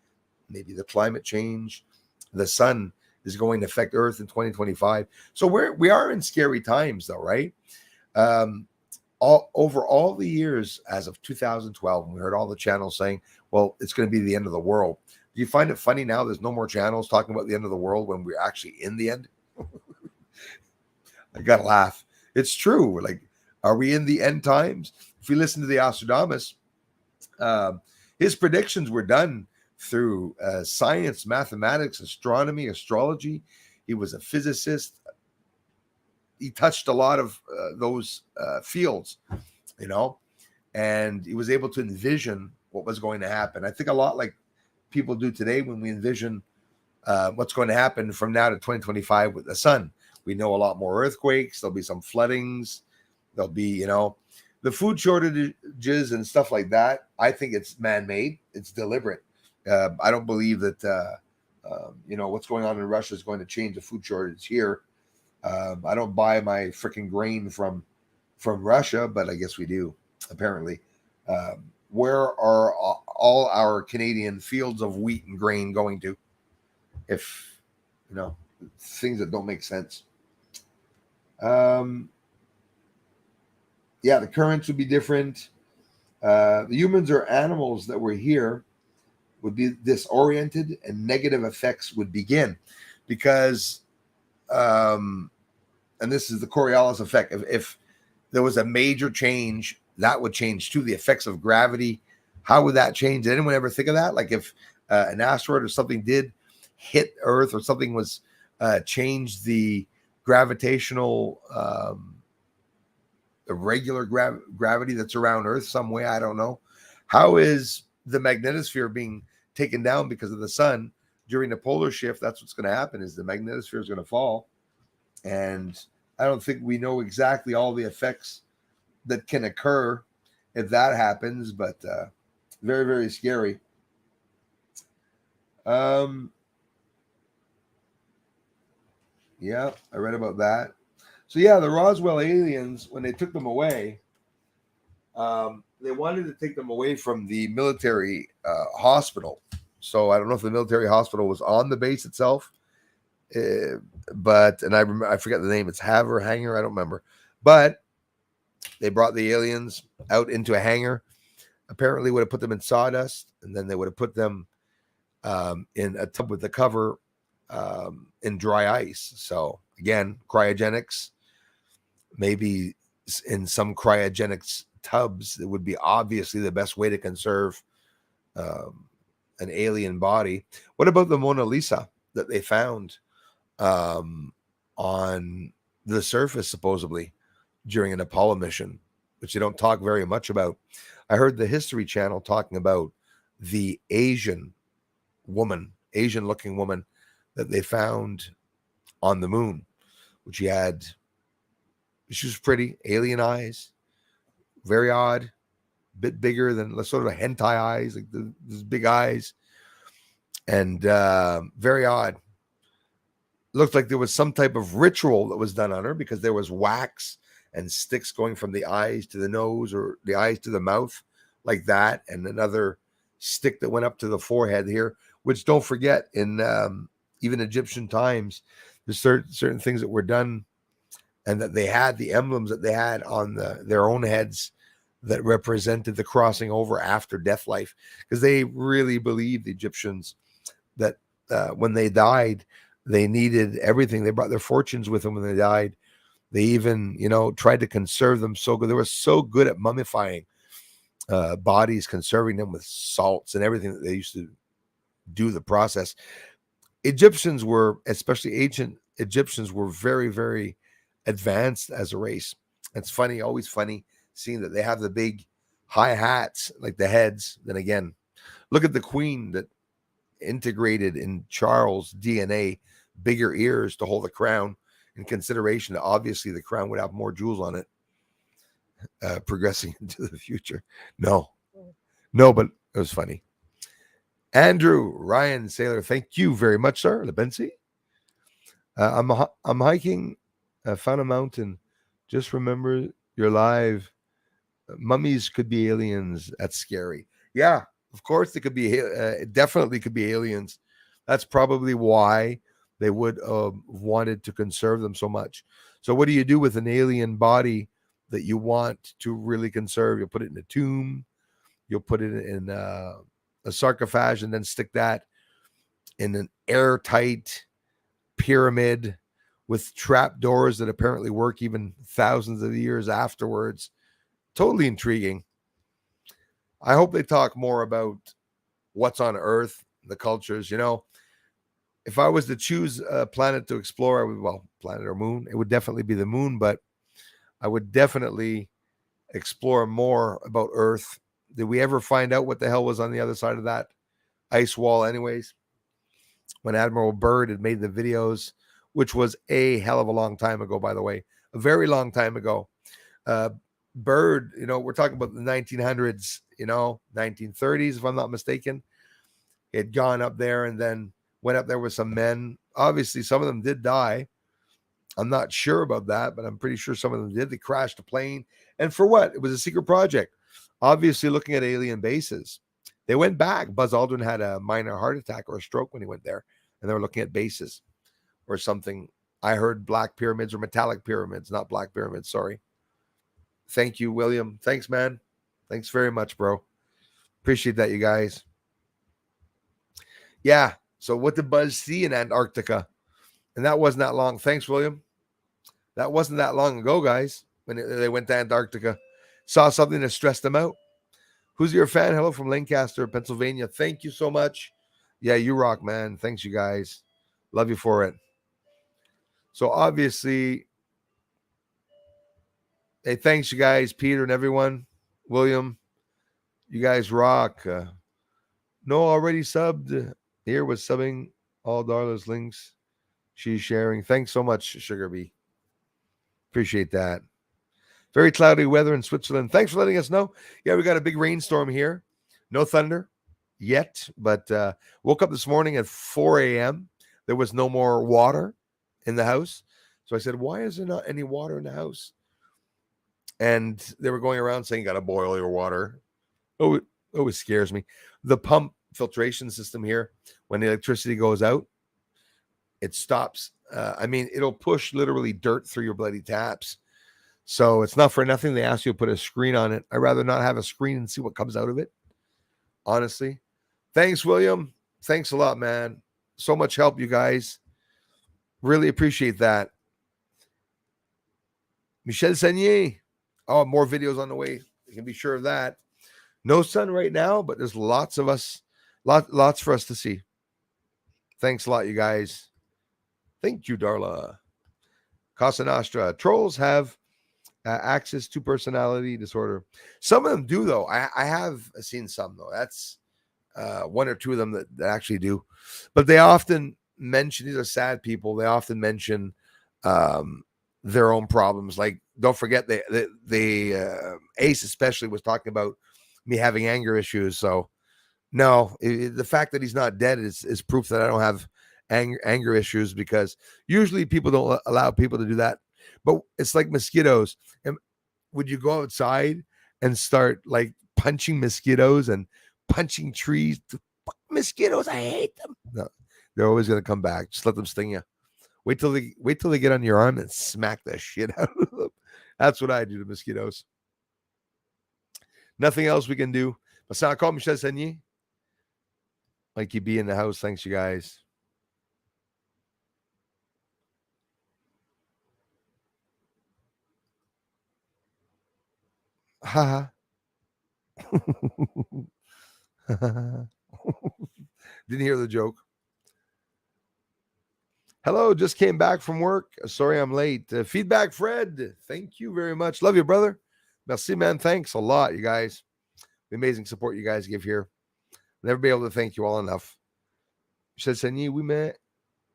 Maybe the climate change. The sun is going to affect Earth in 2025. So we are in scary times, though, right? Over all the years as of 2012, we heard all the channels saying, well, it's going to be the end of the world. Do you find it funny now there's no more channels talking about the end of the world when we're actually in the end? I gotta laugh. It's true. Like, are we in the end times? If we listen to the Nostradamus, his predictions were done through science, mathematics, astronomy, astrology. He was a physicist. He touched a lot of those fields, and he was able to envision what was going to happen. I think a lot like people do today when we envision what's going to happen from now to 2025 with the sun. We know a lot more earthquakes. There'll be some floodings. There'll be, the food shortages and stuff like that. I think it's man-made. It's deliberate. I don't believe that, what's going on in Russia is going to change the food shortage here. I don't buy my freaking grain from Russia, but I guess we do, apparently. Where are all our Canadian fields of wheat and grain going to? If, things that don't make sense. The currents would be different. The humans or animals that were here would be disoriented, and negative effects would begin, because, and this is the Coriolis effect. If there was a major change, that would change too. The effects of gravity, how would that change? Did anyone ever think of that? Like if an asteroid or something did hit Earth, or something was changed the gravitational, the regular gravity that's around Earth some way, I don't know. How is the magnetosphere being taken down because of the sun during the polar shift? That's what's going to happen, is the magnetosphere is going to fall. And I don't think we know exactly all the effects that can occur if that happens, but very, very scary. Yeah, I read about that. So yeah, the Roswell aliens, when they took them away, they wanted to take them away from the military hospital. So I don't know if the military hospital was on the base itself, but I forget the name. It's Haver, Hangar, I don't remember. But they brought the aliens out into a hangar. Apparently would have put them in sawdust, and then they would have put them in a tub with the cover in dry ice. So again, cryogenics. Maybe in some cryogenics tubs, it would be obviously the best way to conserve an alien body. What about the Mona Lisa that they found on the surface, supposedly, during an Apollo mission, which they don't talk very much about? I heard the History Channel talking about the Asian looking woman that they found on the moon, which she was pretty, alien eyes, very odd, bit bigger than sort of hentai eyes, like these big eyes, and very odd. Looked like there was some type of ritual that was done on her, because there was wax and sticks going from the eyes to the nose, or the eyes to the mouth, like that, and another stick that went up to the forehead here, which, don't forget, in even Egyptian times, there's certain things that were done and that they had the emblems that they had on their own heads that represented the crossing over after death life, because they really believed, the Egyptians, that when they died, they needed everything. They brought their fortunes with them when they died. They even, tried to conserve them so good. They were so good at mummifying bodies, conserving them with salts and everything that they used to do the process. Egyptians were, especially ancient Egyptians, were very, very advanced as a race. It's funny, always funny, seeing that they have the big high hats, like the heads. Then again, look at the queen that integrated in Charles' DNA bigger ears to hold the crown, in consideration that obviously the crown would have more jewels on it, progressing into the future. No, but it was funny. Andrew Ryan Sailor, thank you very much, sir. Lebensi. I'm hiking, found a mountain. Just remember you're live. Mummies could be aliens. That's scary. Yeah, of course, it could be. It definitely could be aliens. That's probably why they would wanted to conserve them so much. So, what do you do with an alien body that you want to really conserve? You'll put it in a tomb. You'll put it in a sarcophage, and then stick that in an airtight pyramid with trap doors that apparently work even thousands of years afterwards. Totally intriguing. I hope they talk more about what's on Earth, the cultures. If I was to choose a planet to explore, planet or moon, it would definitely be the moon, but I would definitely explore more about Earth. Did we ever find out what the hell was on the other side of that ice wall anyways? When Admiral Byrd had made the videos, which was a hell of a long time ago, by the way, a very long time ago. Byrd, we're talking about the 1900s, 1930s, if I'm not mistaken. He had gone up there and then went up there with some men. Obviously, some of them did die. I'm not sure about that, but I'm pretty sure some of them did. They crashed a plane. And for what? It was a secret project. Obviously, looking at alien bases. They went back. Buzz Aldrin had a minor heart attack or a stroke when he went there, and they were looking at bases or something. I heard black pyramids or metallic pyramids, not black pyramids. Sorry. Thank you, William. Thanks, man. Thanks very much, bro. Appreciate that, you guys. Yeah. So what did Buzz see in Antarctica? And that wasn't that long. Thanks, William. That wasn't that long ago, guys, when they went to Antarctica. Saw something that stressed them out. Who's your fan? Hello from Lancaster, Pennsylvania. Thank you so much. Yeah, you rock, man. Thanks, you guys. Love you for it. So obviously, hey, thanks, you guys, Peter and everyone. William, you guys rock. No, already subbed. Here was subbing all Darla's links. She's sharing. Thanks so much, Sugar Bee. Appreciate that. Very cloudy weather in Switzerland. Thanks for letting us know. Yeah, we got a big rainstorm here. No thunder yet, but woke up this morning at 4 a.m. There was no more water in the house. So I said, why is there not any water in the house? And they were going around saying, got to boil your water. Oh, it always scares me. The pump filtration system here, when the electricity goes out, it stops. It'll push literally dirt through your bloody taps. So it's not for nothing they ask you to put a screen on it. I'd rather not have a screen and see what comes out of it, honestly. Thanks, William. Thanks a lot, man. So much help, you guys. Really appreciate that. Michel Senier. Oh, more videos on the way. You can be sure of that. No sun right now, but there's lots of us, lots for us to see. Thanks a lot, you guys. Thank you, Darla. Casa Nostra. Trolls have access to personality disorder. Some of them do, though. I have seen some, though. That's one or two of them that actually do. But they often mention, these are sad people, they often mention their own problems. Like, don't forget, the Ace especially was talking about me having anger issues. So, no, the fact that he's not dead is proof that I don't have anger issues, because usually people don't allow people to do that. But it's like mosquitoes. And would you go outside and start like punching mosquitoes and punching trees? Mosquitoes, I hate them. No, they're always going to come back. Just let them sting you. Wait till they get on your arm and smack the shit out of them. That's what I do to mosquitoes. Nothing else we can do. Basta ako, Michelle Senyi. Mikey B in the house. Thanks, you guys. Ha. Didn't hear the joke. Hello, just came back from work. Sorry I'm late. Feedback, Fred. Thank you very much. Love you, brother. Merci, man. Thanks a lot, you guys. The amazing support you guys give here. Never be able to thank you all enough. Michel Sagnier, oui, mais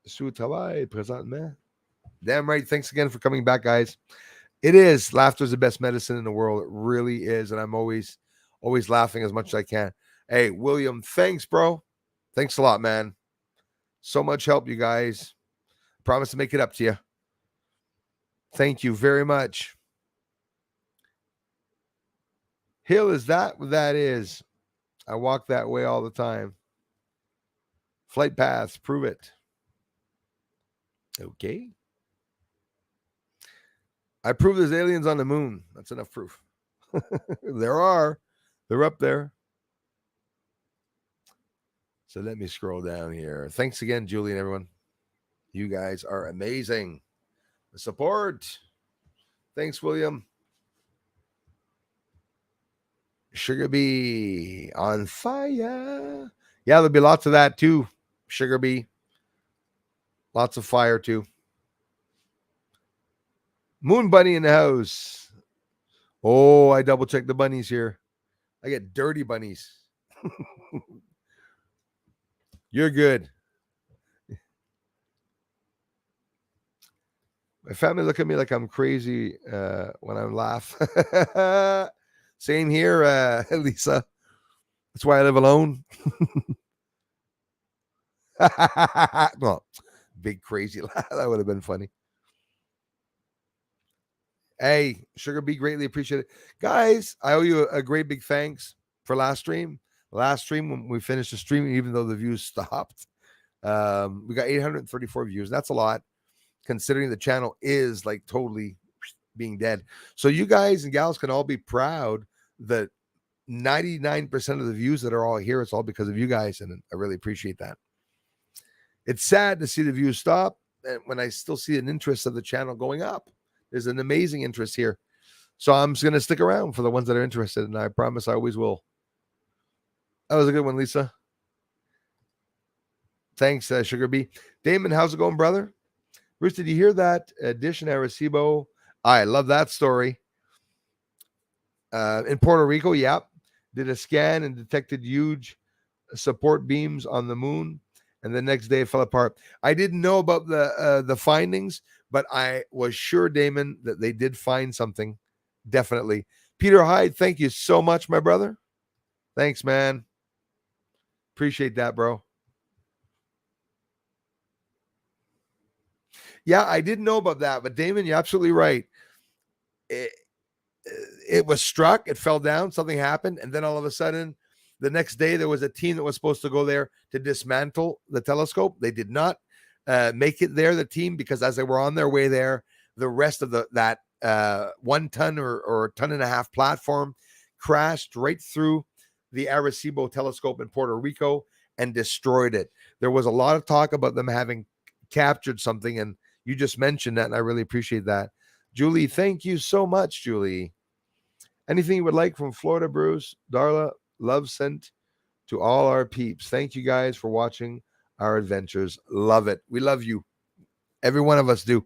sous travail présentement. Damn right. Thanks again for coming back, guys. It is. Laughter is the best medicine in the world. It really is. And I'm always laughing as much as I can. Hey, William, thanks, bro. Thanks a lot, man. So much help, you guys. Promise to make it up to you. Thank you very much. Hill, is that what that is? I walk that way all the time. Flight paths, prove it. Okay. I prove there's aliens on the moon. That's enough proof. There are. They're up there. So let me scroll down here. Thanks again, Julie and everyone. You guys are amazing. The support. Thanks, William. Sugar Bee on fire. Yeah, there'll be lots of that too. Sugar Bee. Lots of fire too. Moon Bunny in the house. Oh, I double checked the bunnies here. I get dirty bunnies. You're good. My family look at me like I'm crazy when I laugh. Same here, Lisa. That's why I live alone. Well, big crazy laugh. That would have been funny. Hey, Sugar Bee, greatly appreciate it. Guys, I owe you a great big thanks for last stream. Last stream, when we finished the stream, even though the views stopped, we got 834 views. That's a lot, considering the channel is like totally being dead. So you guys and gals can all be proud that 99% of the views that are all here, it's all because of you guys, and I really appreciate that. It's sad to see the views stop, and when I still see an interest of the channel going up. There's an amazing interest here. So I'm just going to stick around for the ones that are interested, and I promise I always will. That was a good one, Lisa. Thanks, Sugar Bee. Damon, how's it going, brother? Bruce, did you hear that edition Arecibo? I love that story. In Puerto Rico, yep. Did a scan and detected huge support beams on the moon, and the next day it fell apart. I didn't know about the findings, but I was sure, Damon, that they did find something. Definitely. Peter Hyde, thank you so much, my brother. Thanks, man. Appreciate that, bro. Yeah, I didn't know about that, but Damon, you're absolutely right. It was struck, it fell down, something happened, and then all of a sudden, the next day, there was a team that was supposed to go there to dismantle the telescope. They did not make it there, the team, because as they were on their way there, the rest of that 1 ton or ton and a half platform crashed right through the Arecibo telescope in Puerto Rico and destroyed it. There was a lot of talk about them having captured something, and you just mentioned that, and I really appreciate that. Julie, thank you so much, Julie. Anything you would like from Florida, Bruce? Darla, love sent to all our peeps. Thank you guys for watching our adventures. Love it. We love you. Every one of us do.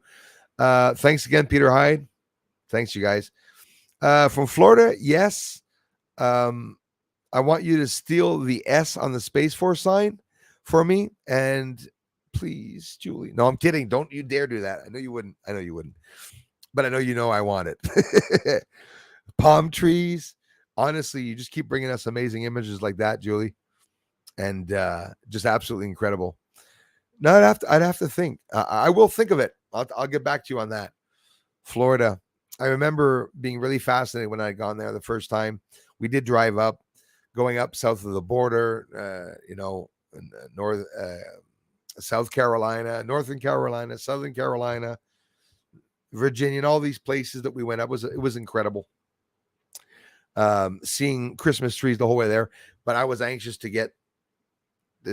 Thanks again, Peter Hyde. Thanks, you guys. From Florida, yes. I want you to steal the S on the Space Force sign for me. And please, Julie. No, I'm kidding. Don't you dare do that. I know you wouldn't. But I know you know I want it. Palm trees. Honestly, you just keep bringing us amazing images like that, Julie. And just absolutely incredible. No, I'd have to think. I will think of it. I'll get back to you on that. Florida. I remember being really fascinated when I'd gone there the first time. We did drive up, going up south of the border, north South Carolina, Northern Carolina, Southern Carolina, Virginia, and all these places that we went up. It was incredible. Seeing Christmas trees the whole way there, but I was anxious to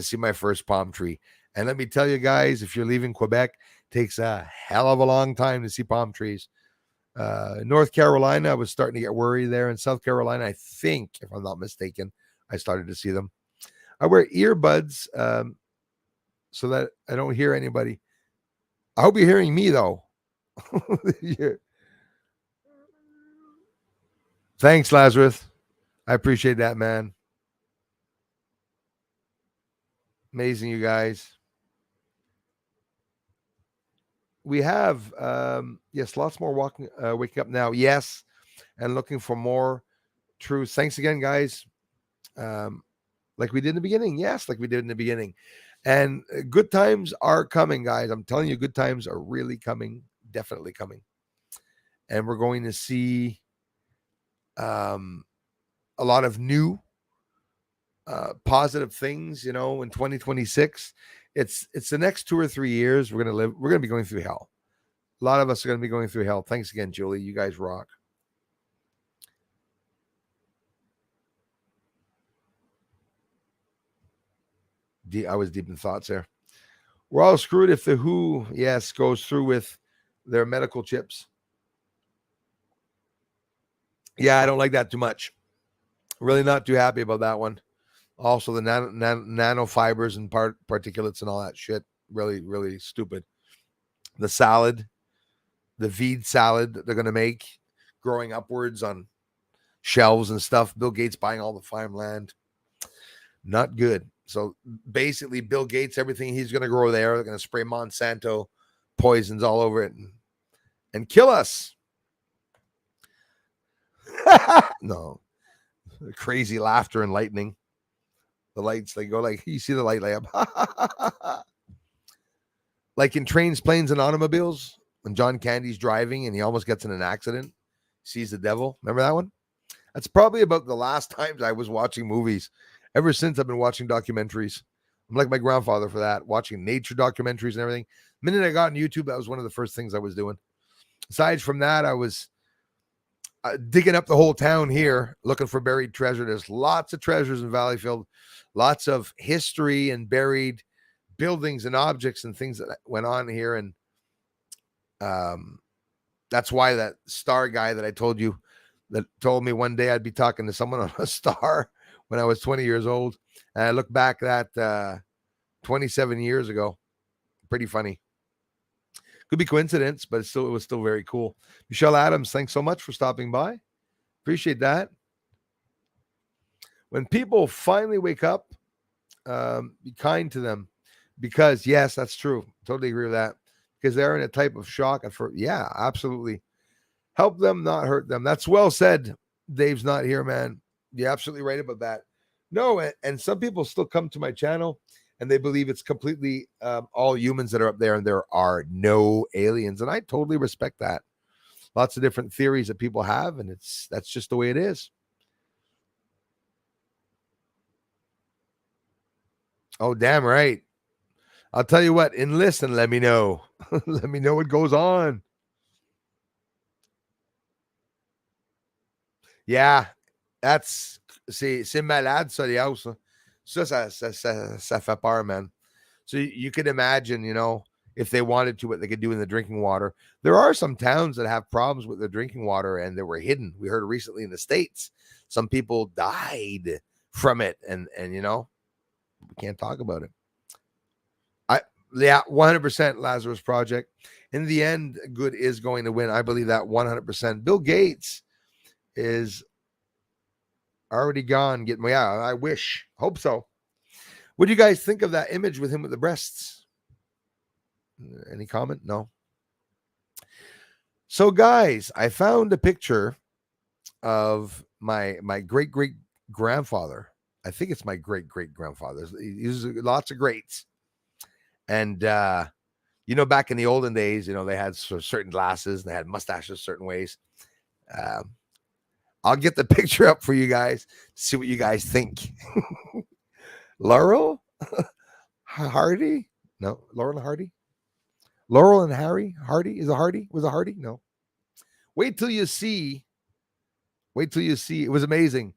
see my first palm tree. And let me tell you guys, if you're leaving Quebec, it takes a hell of a long time to see palm trees. North Carolina, I was starting to get worried there. In South Carolina, I think, if I'm not mistaken, I started to see them. I wear earbuds so that I don't hear anybody. I hope you're hearing me, though. Yeah. Thanks, Lazarus. I appreciate that, man. Amazing, you guys. We have, yes, lots more waking up now. Yes, and looking for more truths. Thanks again, guys. Like we did in the beginning. Yes, like we did in the beginning. And good times are coming, guys. I'm telling you, good times are really coming, definitely coming. And we're going to see a lot of new positive things, in 2026. It's the next 2 or 3 years we're going to be going through hell. A lot of us are going to be going through hell. Thanks again, Julie. You guys rock. I was deep in thoughts there. We're all screwed if the WHO, yes, goes through with their medical chips. Yeah, I don't like that too much. Really not too happy about that one. Also, the nanofibers and particulates and all that shit. Really, really stupid. The salad, the Veed salad that they're going to make, growing upwards on shelves and stuff. Bill Gates buying all the farmland. Not good. So basically, Bill Gates, everything he's going to grow there, they're going to spray Monsanto poisons all over it and kill us. No. Crazy laughter and lightning. The lights, they go like, you see the light up. Like in Trains, Planes, and Automobiles, when John Candy's driving and he almost gets in an accident, sees the devil. Remember that one? That's probably about the last times I was watching movies. Ever since I've been watching documentaries. I'm like my grandfather for that, watching nature documentaries and everything. The minute I got on YouTube, that was one of the first things I was doing. Aside from that, I was digging up the whole town here, looking for buried treasure. There's lots of treasures in Valleyfield, lots of history and buried buildings and objects and things that went on here. And that's why that star guy that I told you, that told me one day I'd be talking to someone on a star when I was 20 years old. And I look back at 27 years ago. Pretty funny. Could be coincidence, but it was still very cool. Michelle Adams, thanks so much for stopping by. Appreciate that. When people finally wake up, be kind to them, because yes, that's true. Totally agree with that. Because they're in a type of shock at first. Yeah, absolutely. Help them, not hurt them. That's well said. Dave's not here, man. You're absolutely right about that. No, and some people still come to my channel and they believe it's completely all humans that are up there and there are no aliens. And I totally respect that. Lots of different theories that people have, and that's just the way it is. Oh, damn right. I'll tell you what, enlist and let me know. Let me know what goes on. Yeah, c'est malade, ça, les houses. Ça fait peur, man. So you could imagine, if they wanted to, what they could do in the drinking water. There are some towns that have problems with the drinking water and they were hidden. We heard recently in the States, some people died from it. And we can't talk about it. Yeah, 100% Lazarus Project. In the end, good is going to win. I believe that 100%. Bill Gates is already gone. I wish. Hope so. What do you guys think of that image with him with the breasts? Any comment? No. So, guys, I found a picture of my great grandfather. I think it's my great grandfather. He's lots of greats. And back in the olden days, they had certain glasses, and they had mustaches certain ways. I'll get the picture up for you guys to see what you guys think. Laurel Hardy, No, Laurel and Hardy. Laurel and Harry Hardy is a Hardy. Was a Hardy? No. Wait till you see. Wait till you see. It was amazing.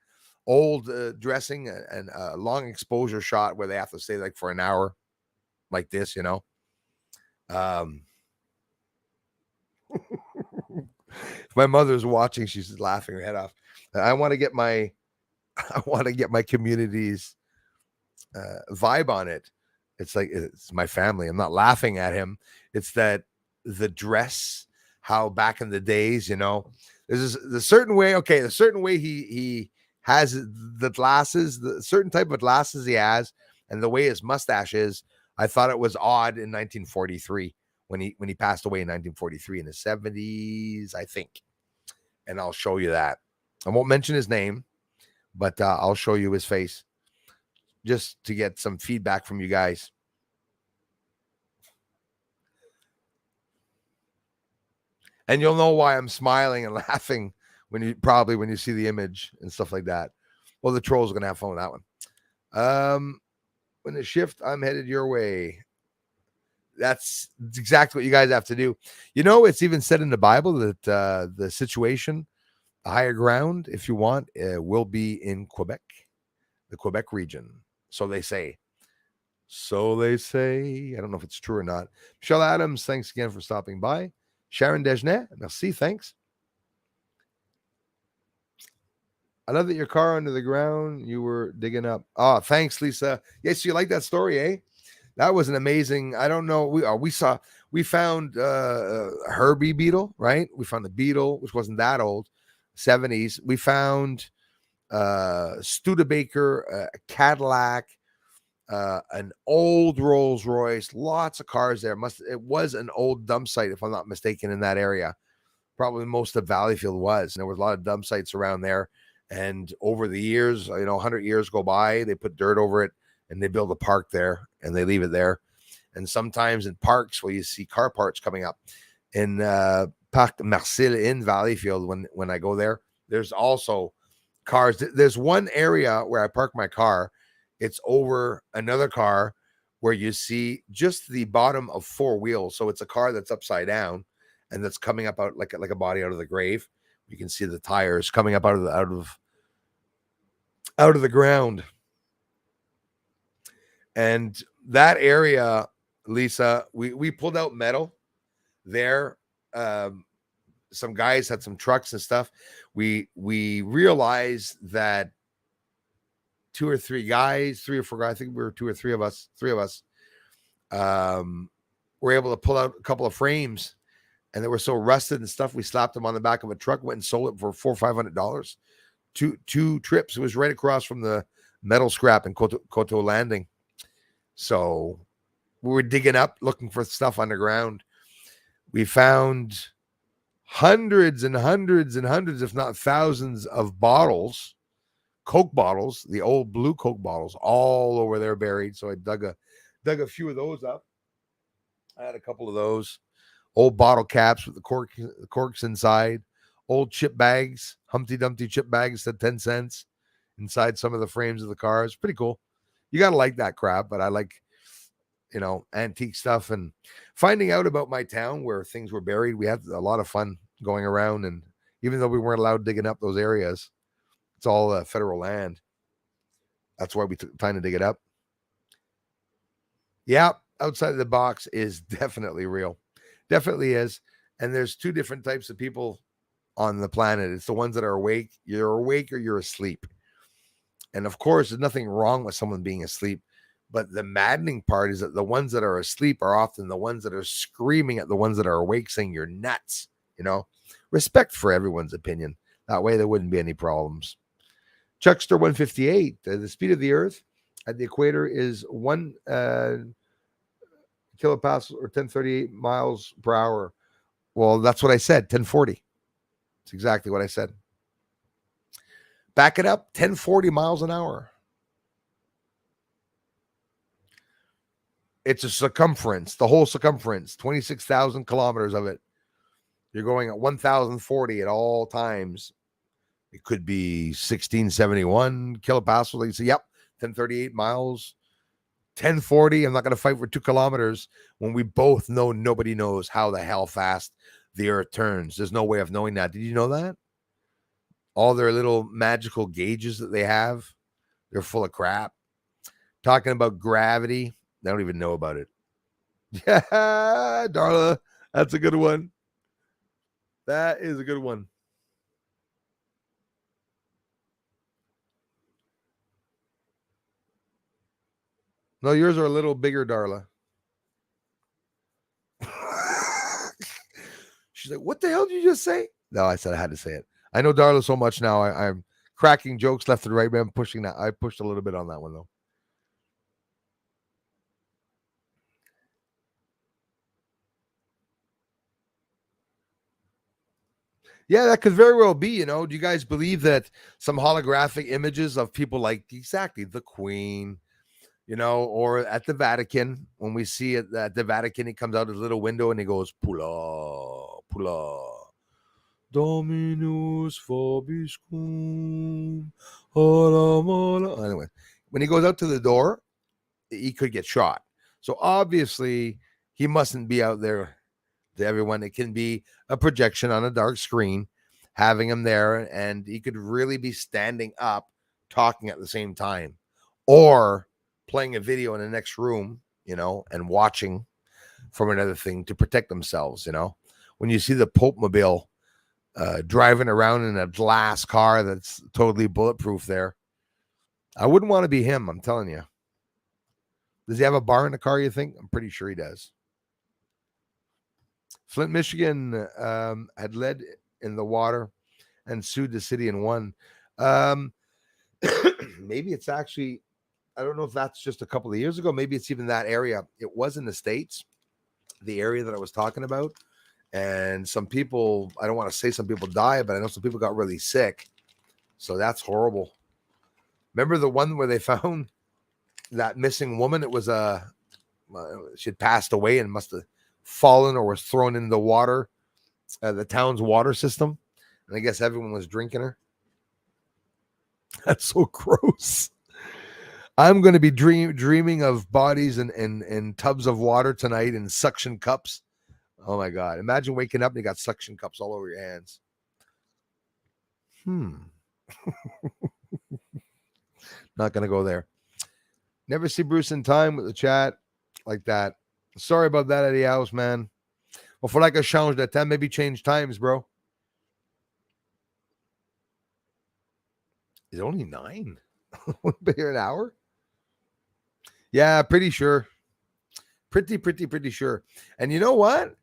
Old dressing and a long exposure shot where they have to stay like for an hour, like this. You know. If my mother's watching, she's laughing her head off. I want to get my community's vibe on it. It's like it's my family. I'm not laughing at him. It's that the dress, how back in the days, you know, there's the certain way. Okay, the certain way he has the glasses, the certain type of glasses he has, and the way his mustache is. I thought it was odd in 1943 when he passed away in 1943 in the 70s, I think. And I'll show you that. I won't mention his name, but I'll show you his face just to get some feedback from you guys. And you'll know why I'm smiling and laughing when you see the image and stuff like that. Well, the trolls are going to have fun with that one. When the shift, I'm headed your way. That's exactly what you guys have to do. You know, it's even said in the Bible that the situation, the higher ground, if you want, will be in Quebec, the Quebec region. So they say. So they say. I don't know if it's true or not. Michelle Adams, thanks again for stopping by. Sharon Desjardins, merci, thanks. I love that your car under the ground, you were digging up. Oh, thanks, Lisa. Yes, you like that story, eh? That was an amazing. I don't know. We found Herbie beetle, right? We found the beetle, which wasn't that old, 70s. We found Studebaker, a Cadillac, an old Rolls Royce, lots of cars there. It was an old dump site, if I'm not mistaken, in that area. Probably most of Valleyfield was. And there was a lot of dump sites around there. And over the years, 100 years go by, they put dirt over it and they build a park there and they leave it there. And sometimes in parks where you see car parts coming up in Parc Marcel in Valleyfield, when I go there, there's also cars. There's one area where I park my car. It's over another car where you see just the bottom of four wheels. So it's a car that's upside down and that's coming up out like a body out of the grave. You can see the tires coming up out of the ground. And that area, Lisa, we pulled out metal there. Some guys had some trucks and stuff. We realized that three or four guys, I think we were three of us, were able to pull out a couple of frames, and they were so rusted and stuff. We slapped them on the back of a truck, went and sold it for $400 or $500. Two trips. It was right across from the metal scrap in Coteau Landing. So we were digging up, looking for stuff underground. We found hundreds and hundreds and hundreds, if not thousands, of bottles, Coke bottles, the old blue Coke bottles, all over there buried. So I dug a few of those up. I had a couple of those old bottle caps with the corks inside, old chip bags, Humpty Dumpty chip bags at 10 cents inside some of the frames of the cars. Pretty cool. You got to like that crap, but I like, antique stuff and finding out about my town where things were buried. We had a lot of fun going around, and even though we weren't allowed digging up those areas, it's all federal land. That's why we took time to dig it up. Yeah, outside of the box is definitely real. Definitely is. And there's two different types of people on the planet. It's the ones that are awake. You're awake or you're asleep. And of course, there's nothing wrong with someone being asleep. But the maddening part is that the ones that are asleep are often the ones that are screaming at the ones that are awake, saying you're nuts. Respect for everyone's opinion. That way there wouldn't be any problems. Chuckster 158, the speed of the Earth at the equator is 1 kilopascal or 1038 miles per hour. Well, that's what I said, 1040. That's exactly what I said. Back it up, 1040 miles an hour. It's a circumference, the whole circumference, 26,000 kilometers of it. You're going at 1,040 at all times. It could be 1671 kilopascal. You say, yep, 1038 miles, 1040. I'm not going to fight for 2 kilometers when we both know nobody knows how the hell fast the earth turns. There's no way of knowing that. Did you know that? All their little magical gauges that they have, they're full of crap. Talking about gravity, they don't even know about it. Yeah, Darla, that's a good one. That is a good one. No, yours are a little bigger, Darla. She's like, what the hell did you just say? No, I said I had to say it. I know Darla so much now. I'm cracking jokes left and right, man. I'm pushing that. I pushed a little bit on that one, though. Yeah, that could very well be. You know, do you guys believe that some holographic images of people like exactly the Queen, you know, or at the Vatican, when we see it at the Vatican, he comes out his little window and he goes, Pula, Pula, Dominus Vobiscum. Anyway, when he goes out to the door, he could get shot. So obviously, he mustn't be out there to everyone. It can be a projection on a dark screen, having him there, and he could really be standing up talking at the same time, or playing a video in the next room, you know, and watching from another thing to protect themselves. You know, when you see the Pope Mobile driving around in a glass car that's totally bulletproof there, I wouldn't want to be him. I'm telling you. Does he have a bar in the car, you think? I'm pretty sure he does. Flint, Michigan had led in the water and sued the city and won. Maybe it's actually, I don't know if that's just a couple of years ago. Maybe it's even that area. It was in the States, the area that I was talking about. And some people, I don't want to say some people died, but I know some people got really sick. So that's horrible. Remember the one where they found that missing woman? It was she had passed away and must have fallen or was thrown in the water, the town's water system. And I guess everyone was drinking her. That's so gross. I'm going to be dreaming of bodies in tubs of water tonight in suction cups. Oh my God. Imagine waking up and you got suction cups all over your hands. Not going to go there. Never see Bruce in time with the chat like that. Sorry about that, Eddie House, man. Well, for like a change that time, maybe change times, bro. Is it only 9? An hour? Yeah, pretty sure. Pretty sure. And you know what?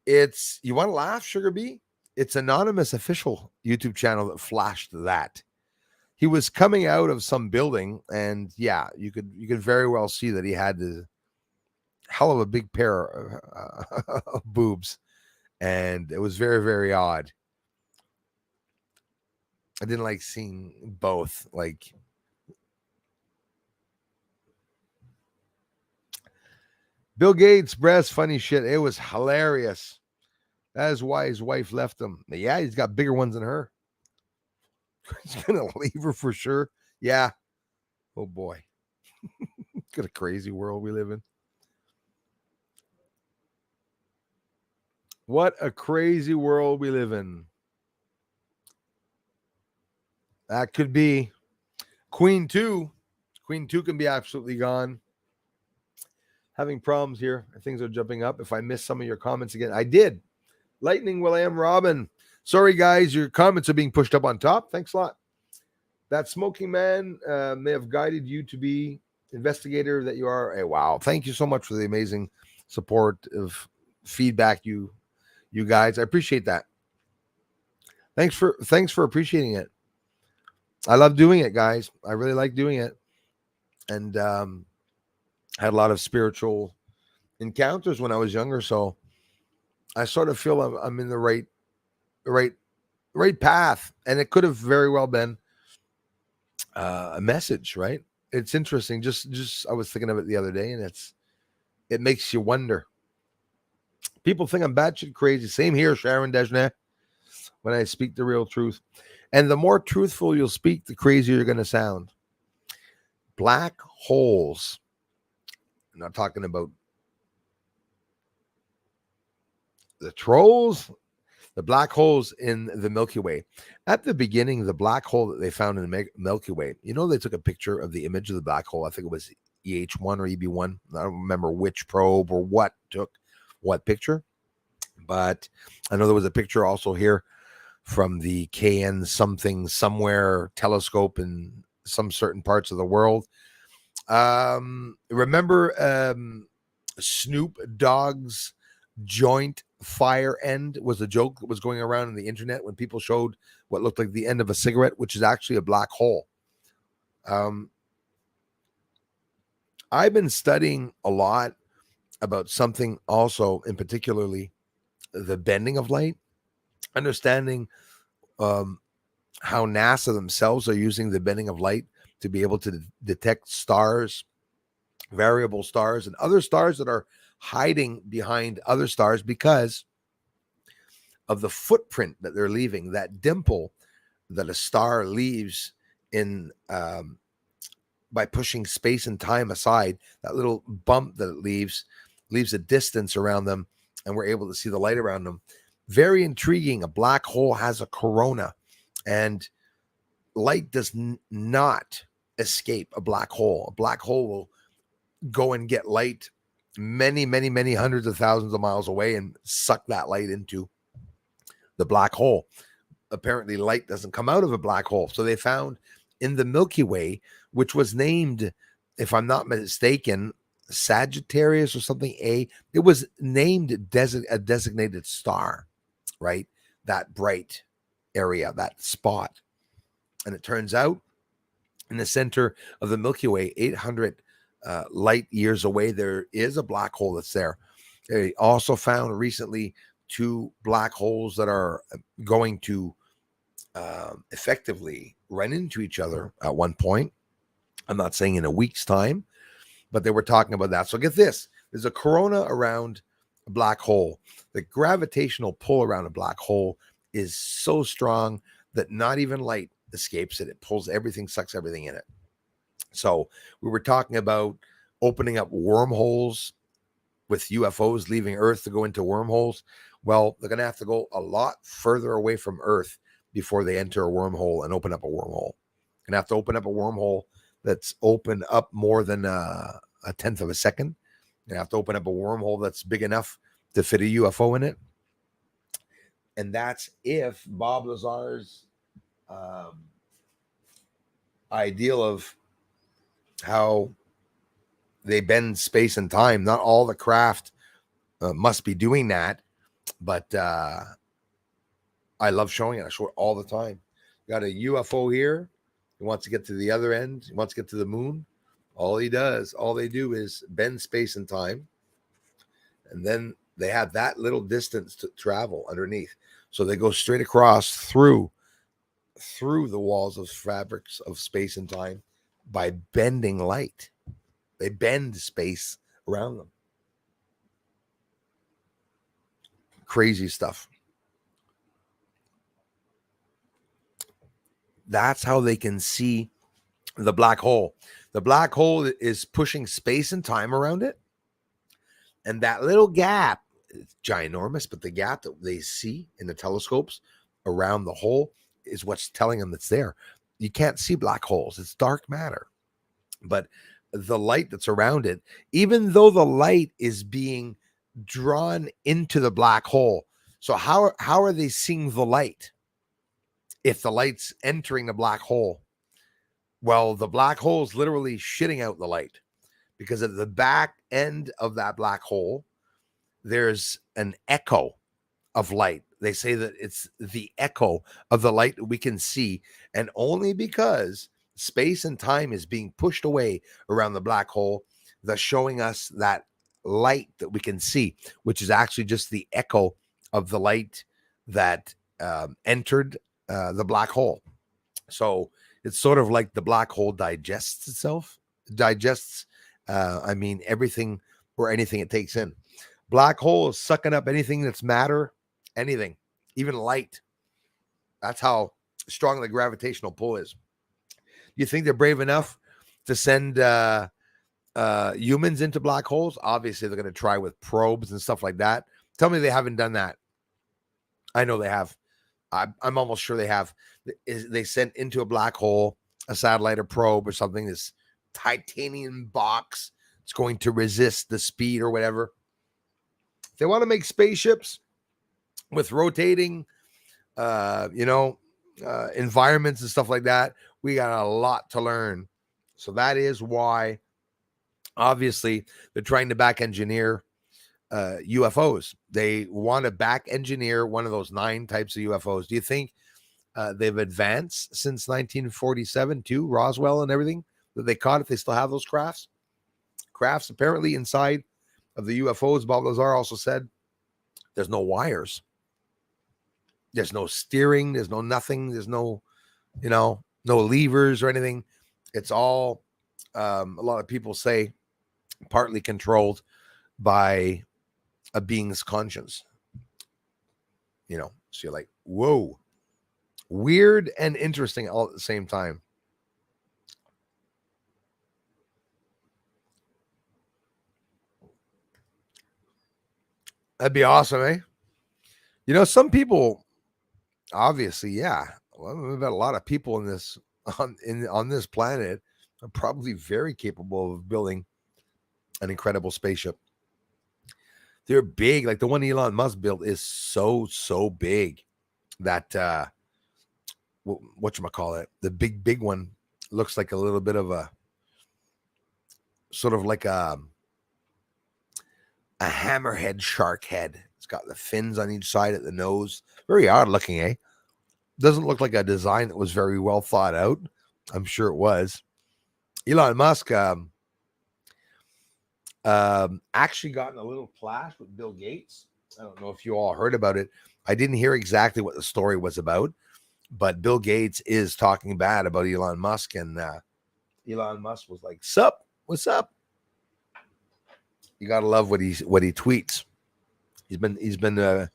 It's, you want to laugh, Sugar Bee? It's Anonymous Official YouTube channel that flashed that. He was coming out of some building, and yeah, you could very well see that he had the hell of a big pair of boobs, and it was very, very odd. I didn't like seeing both. Like, Bill Gates' breast, funny shit. It was hilarious. That is why his wife left him. But yeah, he's got bigger ones than her. He's gonna leave her for sure. Yeah. Oh boy. What a crazy world we live in. What a crazy world we live in. That could be Queen 2. Queen 2 can be absolutely gone. Having problems here. Things are jumping up. If I missed some of your comments again, I did. Lightning William Robin. Sorry, guys. Your comments are being pushed up on top. Thanks a lot. That smoking man may have guided you to be investigator that you are. Hey, wow. Thank you so much for the amazing support of feedback, you guys. I appreciate that. Thanks for appreciating it. I love doing it, guys. I really like doing it. And had a lot of spiritual encounters when I was younger. So I sort of feel I'm in the right path. And it could have very well been a message, right? It's interesting. Just I was thinking of it the other day, and it makes you wonder. People think I'm batshit crazy. Same here, Sharon Desjardins, when I speak the real truth. And the more truthful you'll speak, the crazier you're going to sound. Black holes I'm not talking about the trolls, the black holes in the Milky Way. At the beginning, the black hole that they found in the Milky Way, they took a picture of the image of the black hole. I think it was EH1 or EB1. I don't remember which probe or what took what picture, but I know there was a picture also here from the KN something somewhere telescope in some certain parts of the world. Remember Snoop Dogg's joint fire end was a joke that was going around on the internet when people showed what looked like the end of a cigarette, which is actually a black hole. I've been studying a lot about something also, in particularly the bending of light, understanding how NASA themselves are using the bending of light to be able to detect stars, variable stars, and other stars that are hiding behind other stars because of the footprint that they're leaving, that dimple that a star leaves in by pushing space and time aside, that little bump that it leaves a distance around them, and we're able to see the light around them. Very intriguing. A black hole has a corona, and light does not escape a black hole. A black hole will go and get light many, many, many hundreds of thousands of miles away and suck that light into the black hole. Apparently, light doesn't come out of a black hole. So they found in the Milky Way, which was named, if I'm not mistaken, Sagittarius or something, it was named a designated star, right? That bright area, that spot. And it turns out in the center of the Milky Way, 800 light years away, there is a black hole that's there. They also found recently 2 black holes that are going to effectively run into each other at one point. I'm not saying in a week's time, but they were talking about that. So get this, there's a corona around a black hole. The gravitational pull around a black hole is so strong that not even light escapes it. It pulls everything, sucks everything in it. So we were talking about opening up wormholes with UFOs leaving Earth to go into wormholes. Well, they're going to have to go a lot further away from Earth before they enter a wormhole and open up a wormhole. Going to have to open up a wormhole that's opened up more than a tenth of a second. Going to have to open up a wormhole that's big enough to fit a UFO in it. And that's if Bob Lazar's ideal of how they bend space and time, not all the craft must be doing that, but I love showing it. I show it all the time. Got a UFO here. He wants to get to the other end. He wants to get to the moon. All they do is bend space and time. And then they have that little distance to travel underneath. So they go straight across through the walls of fabrics of space and time by bending light. They bend space around them. Crazy stuff. That's how they can see the black hole. The black hole is pushing space and time around it. And that little gap, it's ginormous, but the gap that they see in the telescopes around the hole is what's telling them it's there. You can't see black holes. It's dark matter. But the light that's around it, even though the light is being drawn into the black hole. So how are they seeing the light if the light's entering the black hole? Well, the black hole is literally shitting out the light, because at the back end of that black hole, there's an echo of light. They say that it's the echo of the light that we can see, and only because space and time is being pushed away around the black hole, thus showing us that light that we can see, which is actually just the echo of the light that entered the black hole. So it's sort of like the black hole digests itself, everything or anything it takes in. Black hole is sucking up anything that's matter, anything, even light. That's how strong the gravitational pull is. You think they're brave enough to send humans into black holes. Obviously, they're going to try with probes and stuff like that. Tell me they haven't done that. I know they have. I'm almost sure they have. They sent into a black hole a satellite or probe or something, this titanium box. It's going to resist the speed or whatever. If they want to make spaceships with rotating, environments and stuff like that, we got a lot to learn. So that is why, obviously, they're trying to back engineer UFOs. They want to back engineer one of those 9 types of UFOs. Do you think they've advanced since 1947 too, Roswell and everything that they caught, if they still have those crafts apparently inside of the UFOs? Bob Lazar also said there's no wires, there's no steering, there's no nothing, there's no no levers or anything. It's all a lot of people say partly controlled by a being's conscience. So you're like, whoa, weird and interesting all at the same time. That'd be awesome, eh? Some people, obviously, yeah. Well, we've got a lot of people in this on this planet are probably very capable of building an incredible spaceship. They're big, like the one Elon Musk built is so big that whatchamacallit, the big one looks like a little bit of a sort of like a hammerhead shark head. It's got the fins on each side at the nose. Very odd looking, eh? Doesn't look like a design that was very well thought out. I'm sure it was. Elon Musk actually got in a little clash with Bill Gates. I don't know if you all heard about it. I didn't hear exactly what the story was about, but Bill Gates is talking bad about Elon Musk, and Elon Musk was like, "Sup? What's up?" You gotta love what he tweets. He's been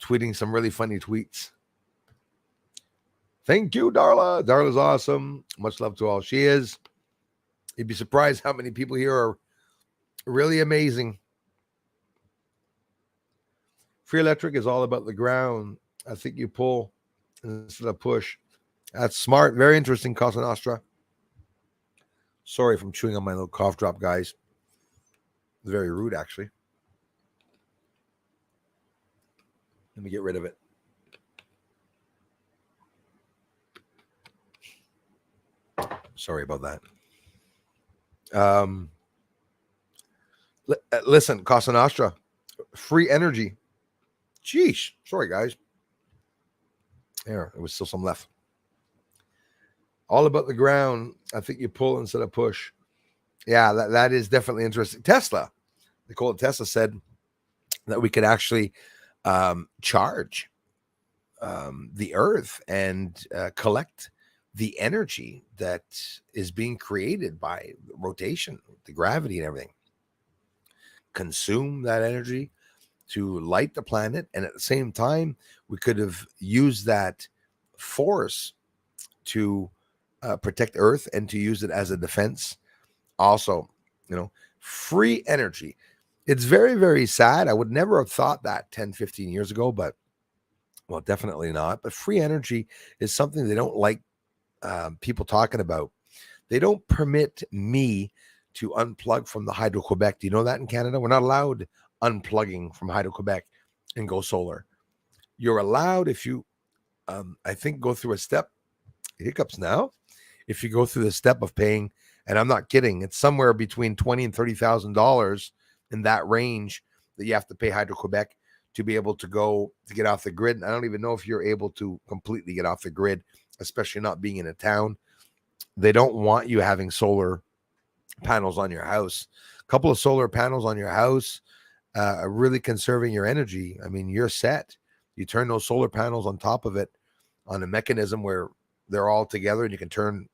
tweeting some really funny tweets. Thank you, Darla. Darla's awesome. Much love to all. She is. You'd be surprised how many people here are really amazing. Free electric is all about the ground. I think you pull instead of push. That's smart. Very interesting, Casa Nostra. Sorry if I'm chewing on my little cough drop, guys. It's very rude, actually. Let me get rid of it. Sorry about that. Listen, Casa Nostra, free energy. Sheesh. Sorry, guys. There was still some left. All about the ground. I think you pull instead of push. Yeah, that is definitely interesting. Tesla, Nikola Tesla said that we could actually charge the Earth and collect the energy that is being created by rotation, the gravity and everything. Consume that energy to light the planet, and at the same time, we could have used that force to protect Earth and to use it as a defense. Also, free energy. It's very, very sad. I would never have thought that 10, 15 years ago, but well, definitely not. But free energy is something they don't like people talking about. They don't permit me to unplug from the Hydro-Quebec. Do you know that in Canada? We're not allowed unplugging from Hydro-Quebec and go solar. You're allowed if you, I think, go through a step, hiccups now, if you go through the step of paying, and I'm not kidding, it's somewhere between $20,000 and $30,000 in that range that you have to pay Hydro-Quebec to be able to get off the grid. And I don't even know if you're able to completely get off the grid, especially not being in a town. They don't want you having solar panels on your house. A couple of solar panels on your house are really conserving your energy. I mean, you're set. You turn those solar panels on top of it on a mechanism where they're all together, and you can turn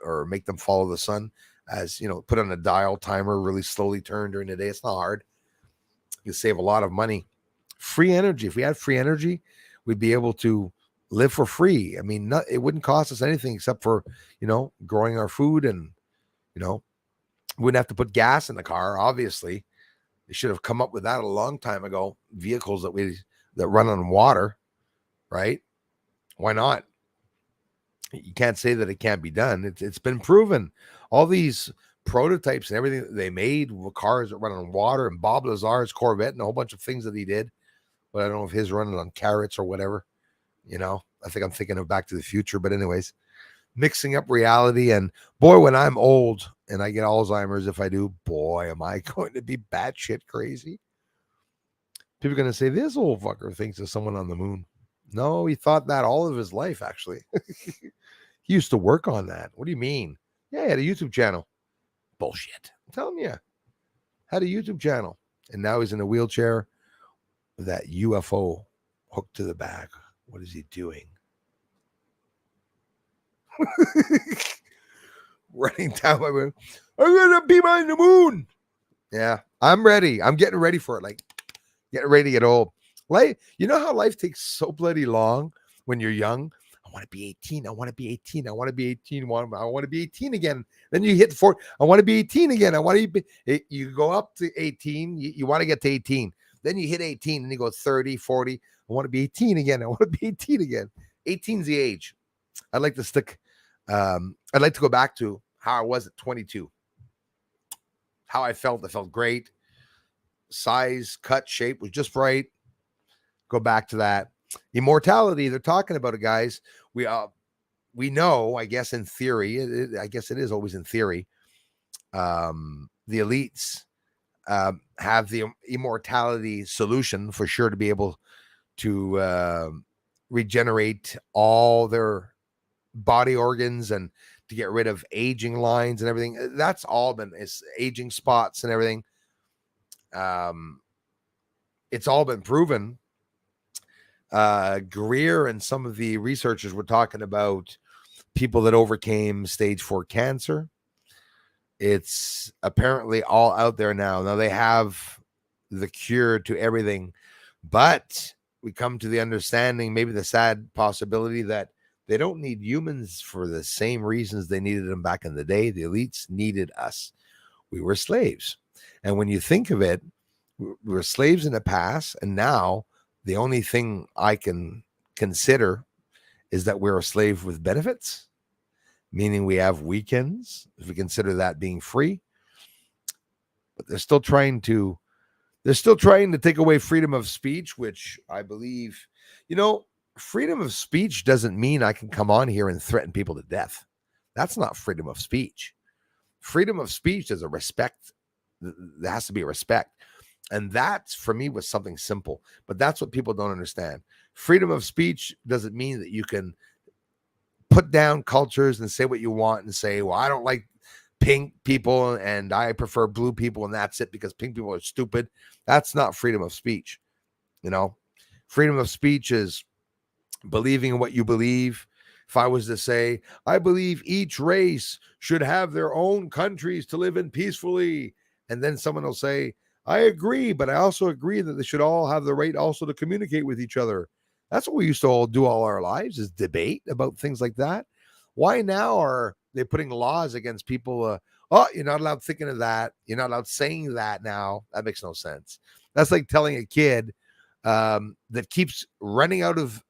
or make them follow the sun, as put on a dial timer, really slowly turn during the day. It's not hard. You save a lot of money. Free energy. If we had free energy, we'd be able to live for free. I mean, it wouldn't cost us anything except for, growing our food and, wouldn't have to put gas in the car. Obviously, they should have come up with that a long time ago. Vehicles that run on water, right? Why not? You can't say that it can't be done. It's been proven. All these prototypes and everything that they made with cars that run on water, and Bob Lazar's Corvette and a whole bunch of things that he did. But I don't know if his running on carrots or whatever. I think I'm thinking of Back to the Future. But anyways, mixing up reality. And boy, when I'm old and I get Alzheimer's, if I do, boy, am I going to be batshit crazy. People are going to say, this old fucker thinks there's someone on the moon. No, he thought that all of his life, actually. He used to work on that. What do you mean? Yeah, he had a YouTube channel. Bullshit. I'm telling you. Had a YouTube channel. And now he's in a wheelchair with that UFO hooked to the back. What is he doing? Running down my room. I'm going to be on the moon. Yeah, I'm ready. I'm getting ready for it. Like, getting ready to get old. Life, you know how life takes so bloody long when you're young? I want to be 18. I want to be 18. I want to be 18. I want to be 18 again. Then you hit 4. I want to be 18 again. I want to be. You go up to 18. You want to get to 18. Then you hit 18 and you go 30, 40. I want to be 18 again. I want to be 18 again. 18's the age. I'd like to stick. I'd like to go back to how I was at 22. How I felt. I felt great. Size, cut, shape was just right. Go back to that. Immortality, they're talking about it, guys. We know, I guess in theory, I guess it is always in theory, the elites have the immortality solution for sure to be able to regenerate all their body organs and to get rid of aging lines and everything. That's all been, it's aging spots and everything. It's all been proven. Greer and some of the researchers were talking about people that overcame stage 4 cancer. It's apparently all out there now. Now they have the cure to everything, but we come to the understanding, maybe the sad possibility, that they don't need humans for the same reasons they needed them back in the day. The elites needed us. We were slaves. And when you think of it, we were slaves in the past, and now the only thing I can consider is that we're a slave with benefits, meaning we have weekends, if we consider that being free. But they're still trying to take away freedom of speech, which I believe, freedom of speech doesn't mean I can come on here and threaten people to death. That's not freedom of speech. Freedom of speech is a respect. There has to be a respect. And that, for me, was something simple. But that's what people don't understand. Freedom of speech doesn't mean that you can put down cultures and say what you want and say, well, I don't like pink people and I prefer blue people and that's it because pink people are stupid. That's not freedom of speech. Freedom of speech is believing in what you believe. If I was to say, I believe each race should have their own countries to live in peacefully, and then someone will say, I agree, but I also agree that they should all have the right also to communicate with each other. That's what we used to all do all our lives, is debate about things like that. Why now are they putting laws against people? You're not allowed thinking of that. You're not allowed saying that now. That makes no sense. That's like telling a kid that keeps running out of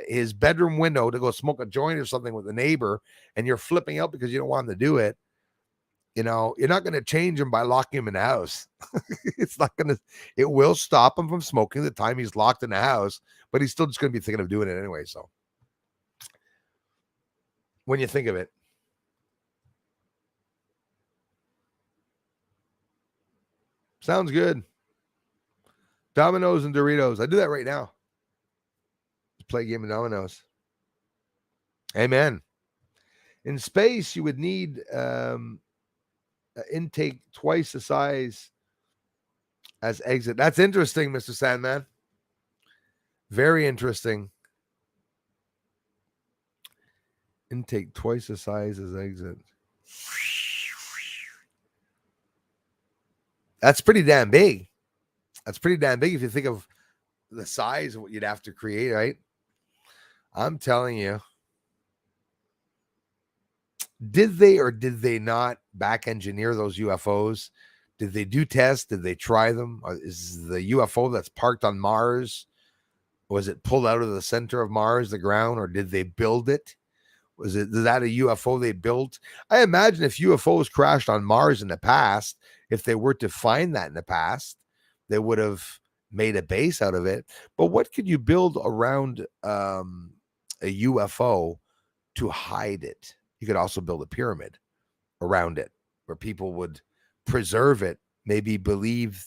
his bedroom window to go smoke a joint or something with a neighbor, and you're flipping out because you don't want him to do it. You're not going to change him by locking him in the house. It will stop him from smoking the time he's locked in the house, but he's still just going to be thinking of doing it anyway. So when you think of it, sounds good. Dominoes and Doritos. I do that right now. Play a game of dominoes. Amen. In space, you would need intake twice the size as exit. That's interesting, Mr. Sandman. Very interesting. Intake twice the size as exit. That's pretty damn big. That's pretty damn big if you think of the size of what you'd have to create, right? I'm telling you. Did they or did they not back engineer those UFOs? Did they do tests? Did they try them? Is the UFO that's parked on Mars, was it pulled out of the center of Mars, the ground, or did they build it? Was that a UFO they built? I imagine if UFOs crashed on Mars in the past, if they were to find that in the past, they would have made a base out of it. But what could you build around a UFO to hide it? You could also build a pyramid around it where people would preserve it, maybe believe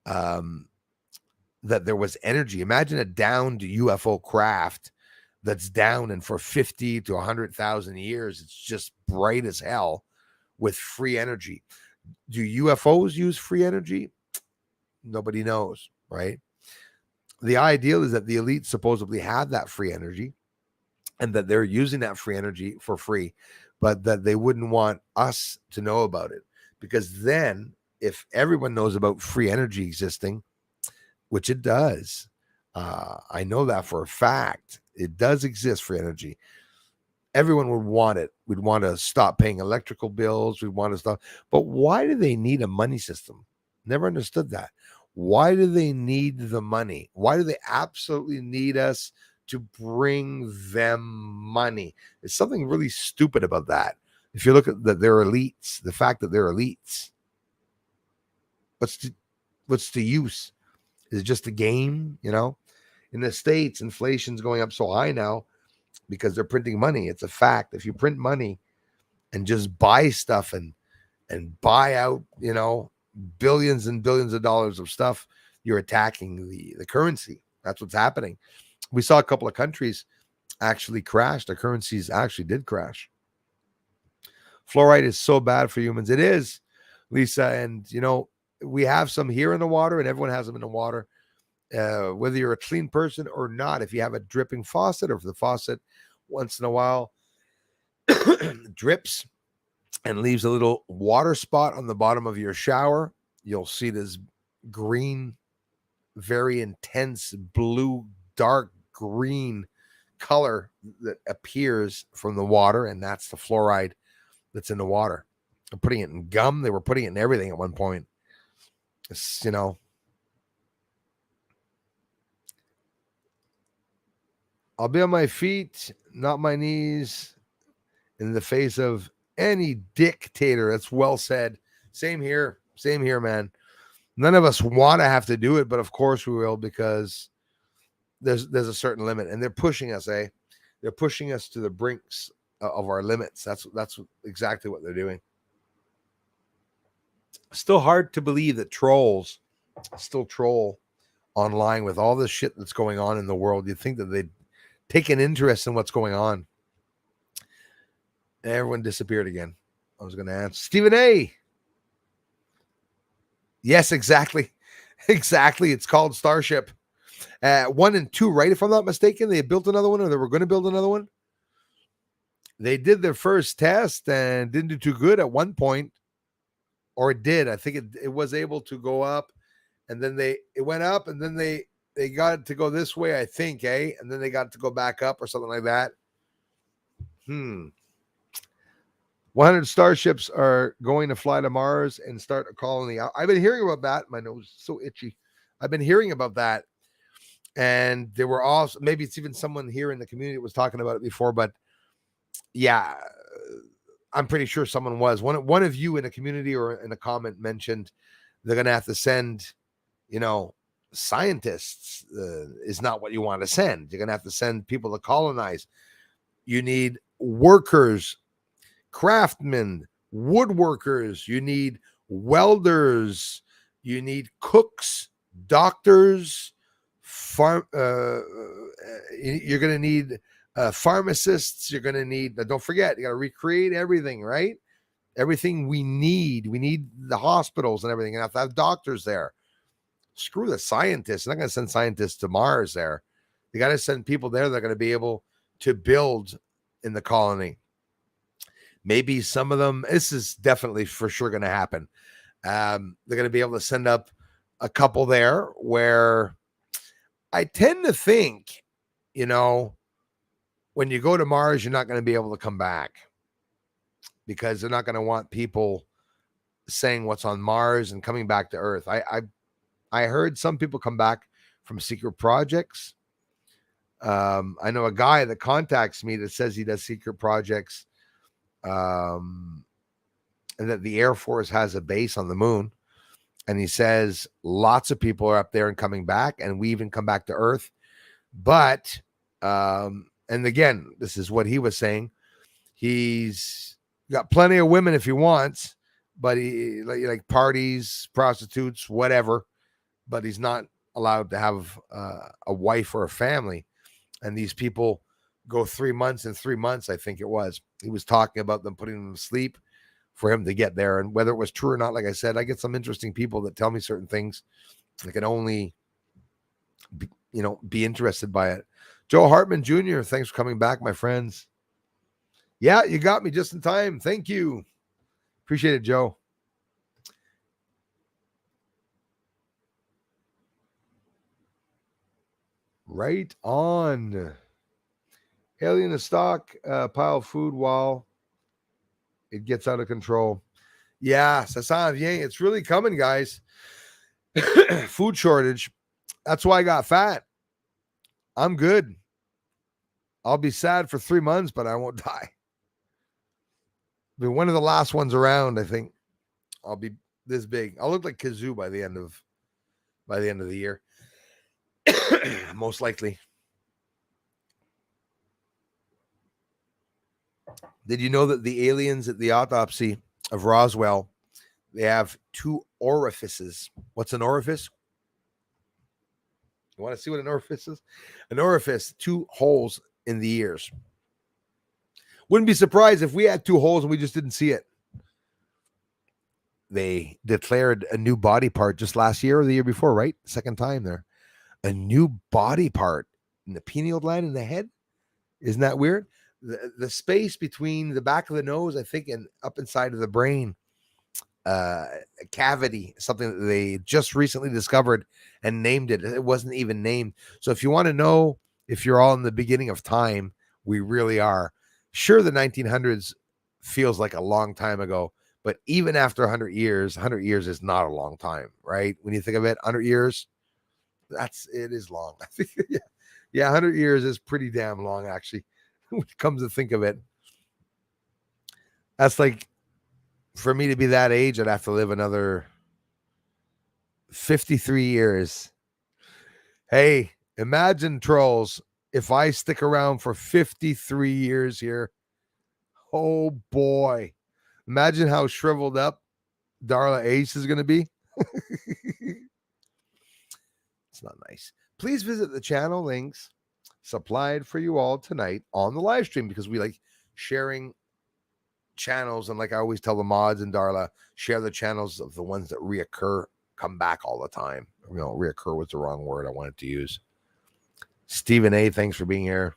that there was energy. Imagine a downed UFO craft that's down, and for 50 to 100,000 years, it's just bright as hell with free energy. Do UFOs use free energy? Nobody knows, right? The ideal is that the elite supposedly have that free energy and that they're using that free energy for free, but that they wouldn't want us to know about it. Because then, if everyone knows about free energy existing, which it does, I know that for a fact, it does exist, free energy. Everyone would want it. We'd want to stop paying electrical bills. We'd want to stop. But why do they need a money system? Never understood that. Why do they need the money? Why do they absolutely need us to bring them money? There's something really stupid about that. If you look at that, they're elites, the fact that they're elites, what's the use? Is it just a game? In the States, inflation's going up so high now because they're printing money. It's a fact. If you print money and just buy stuff and buy out, billions and billions of dollars of stuff, you're attacking the currency. That's what's happening. We saw a couple of countries actually crash. The currencies actually did crash. Fluoride is so bad for humans. It is, Lisa. And, we have some here in the water, and everyone has them in the water. Whether you're a clean person or not, if you have a dripping faucet, or if the faucet once in a while drips and leaves a little water spot on the bottom of your shower, you'll see this green, very intense blue, dark green color that appears from the water, and that's the fluoride that's in the water. They're putting it in gum. They were putting it in everything at one point. It's, I'll be on my feet, not my knees, in the face of any dictator. That's well said. Same here, man. None of us want to have to do it, but of course we will, because there's a certain limit, and they're pushing us. They're pushing us to the brinks of our limits. That's exactly what they're doing. Still hard to believe that trolls still troll online with all this shit that's going on in the world. You'd think that they'd take an interest in what's going on. Everyone disappeared again. I was going to answer. Stephen A. Yes, exactly. Exactly. It's called Starship. 1 and 2, right? If I'm not mistaken, they built another one, or they were going to build another one. They did their first test and didn't do too good at one point, or it did. I think it was able to go up, and then it went up, and then they got it to go this way, I think, and then they got it to go back up or something like that. 100 starships are going to fly to Mars and start a colony. I've been hearing about that. My nose is so itchy. I've been hearing about that. And there were also, maybe it's even someone here in the community that was talking about it before, but yeah, I'm pretty sure someone was. One of you in a community or in a comment mentioned they're going to have to send, scientists. Is not what you want to send. You're going to have to send people to colonize. You need workers, craftsmen, woodworkers. You need welders. You need cooks, doctors, you're going to need pharmacists. You're going to need, don't forget, you got to recreate everything, right? Everything we need the hospitals and everything, and have to have doctors there. Screw the scientists. I'm not going to send scientists to Mars there. You got to send people there that are going to be able to build in the colony. Maybe some of them, this is definitely for sure going to happen. They're going to be able to send up a couple there, where I tend to think, when you go to Mars, you're not going to be able to come back. because they're not going to want people saying what's on Mars and coming back to Earth. I heard some people come back from secret projects. I know a guy that contacts me that says he does secret projects, and that the Air Force has a base on the moon. And he says lots of people are up there and coming back, and we even come back to Earth. But, and again, this is what he was saying. He's got plenty of women if he wants, but he like parties, prostitutes, whatever. But he's not allowed to have a wife or a family. And these people go 3 months and 3 months, I think it was. He was talking about them putting them to sleep for him to get there. And whether it was true or not, like I said, I get some interesting people that tell me certain things. I can only, be interested by it. Joe Hartman Jr., thanks for coming back, my friends. Yeah, you got me just in time. Thank you. Appreciate it, Joe. Right on. Alien is stock, pile of food while it gets out of control. Yeah, ça s'en vient. It's really coming, guys. Food shortage. That's why I got fat. I'm good. I'll be sad for 3 months, but I won't die. Be one of the last ones around. I think I'll be this big. I'll look like Kazoo by the end of the year. Most likely. Did you know that the aliens at the autopsy of Roswell, they have 2 orifices? What's an orifice? You want to see what an orifice is? An orifice, 2 holes in the ears. Wouldn't be surprised if we had 2 holes and we just didn't see it. They declared a new body part just last year or the year before, right? Second time there. A new body part in the pineal gland in the head. Isn't that weird? The space between the back of the nose, I think, and up inside of the brain, a cavity, something that they just recently discovered and named it. It wasn't even named. So if you want to know if you're all in the beginning of time, we really are. Sure, the 1900s feels like a long time ago, but even after 100 years is not a long time, right? When you think of it, 100 years, it is long. Yeah, 100 years is pretty damn long, actually. When it comes to think of it, that's like, for me to be that age, I'd have to live another 53 years. Hey, imagine, trolls, if I stick around for 53 years here. Oh boy. Imagine how shriveled up Darla Ace is going to be. It's not nice. Please visit the channel links supplied for you all tonight on the live stream, because we like sharing channels, and like I always tell the mods and Darla, share the channels of the ones that reoccur, come back all the time. Reoccur was the wrong word I wanted to use. Stephen A, thanks for being here.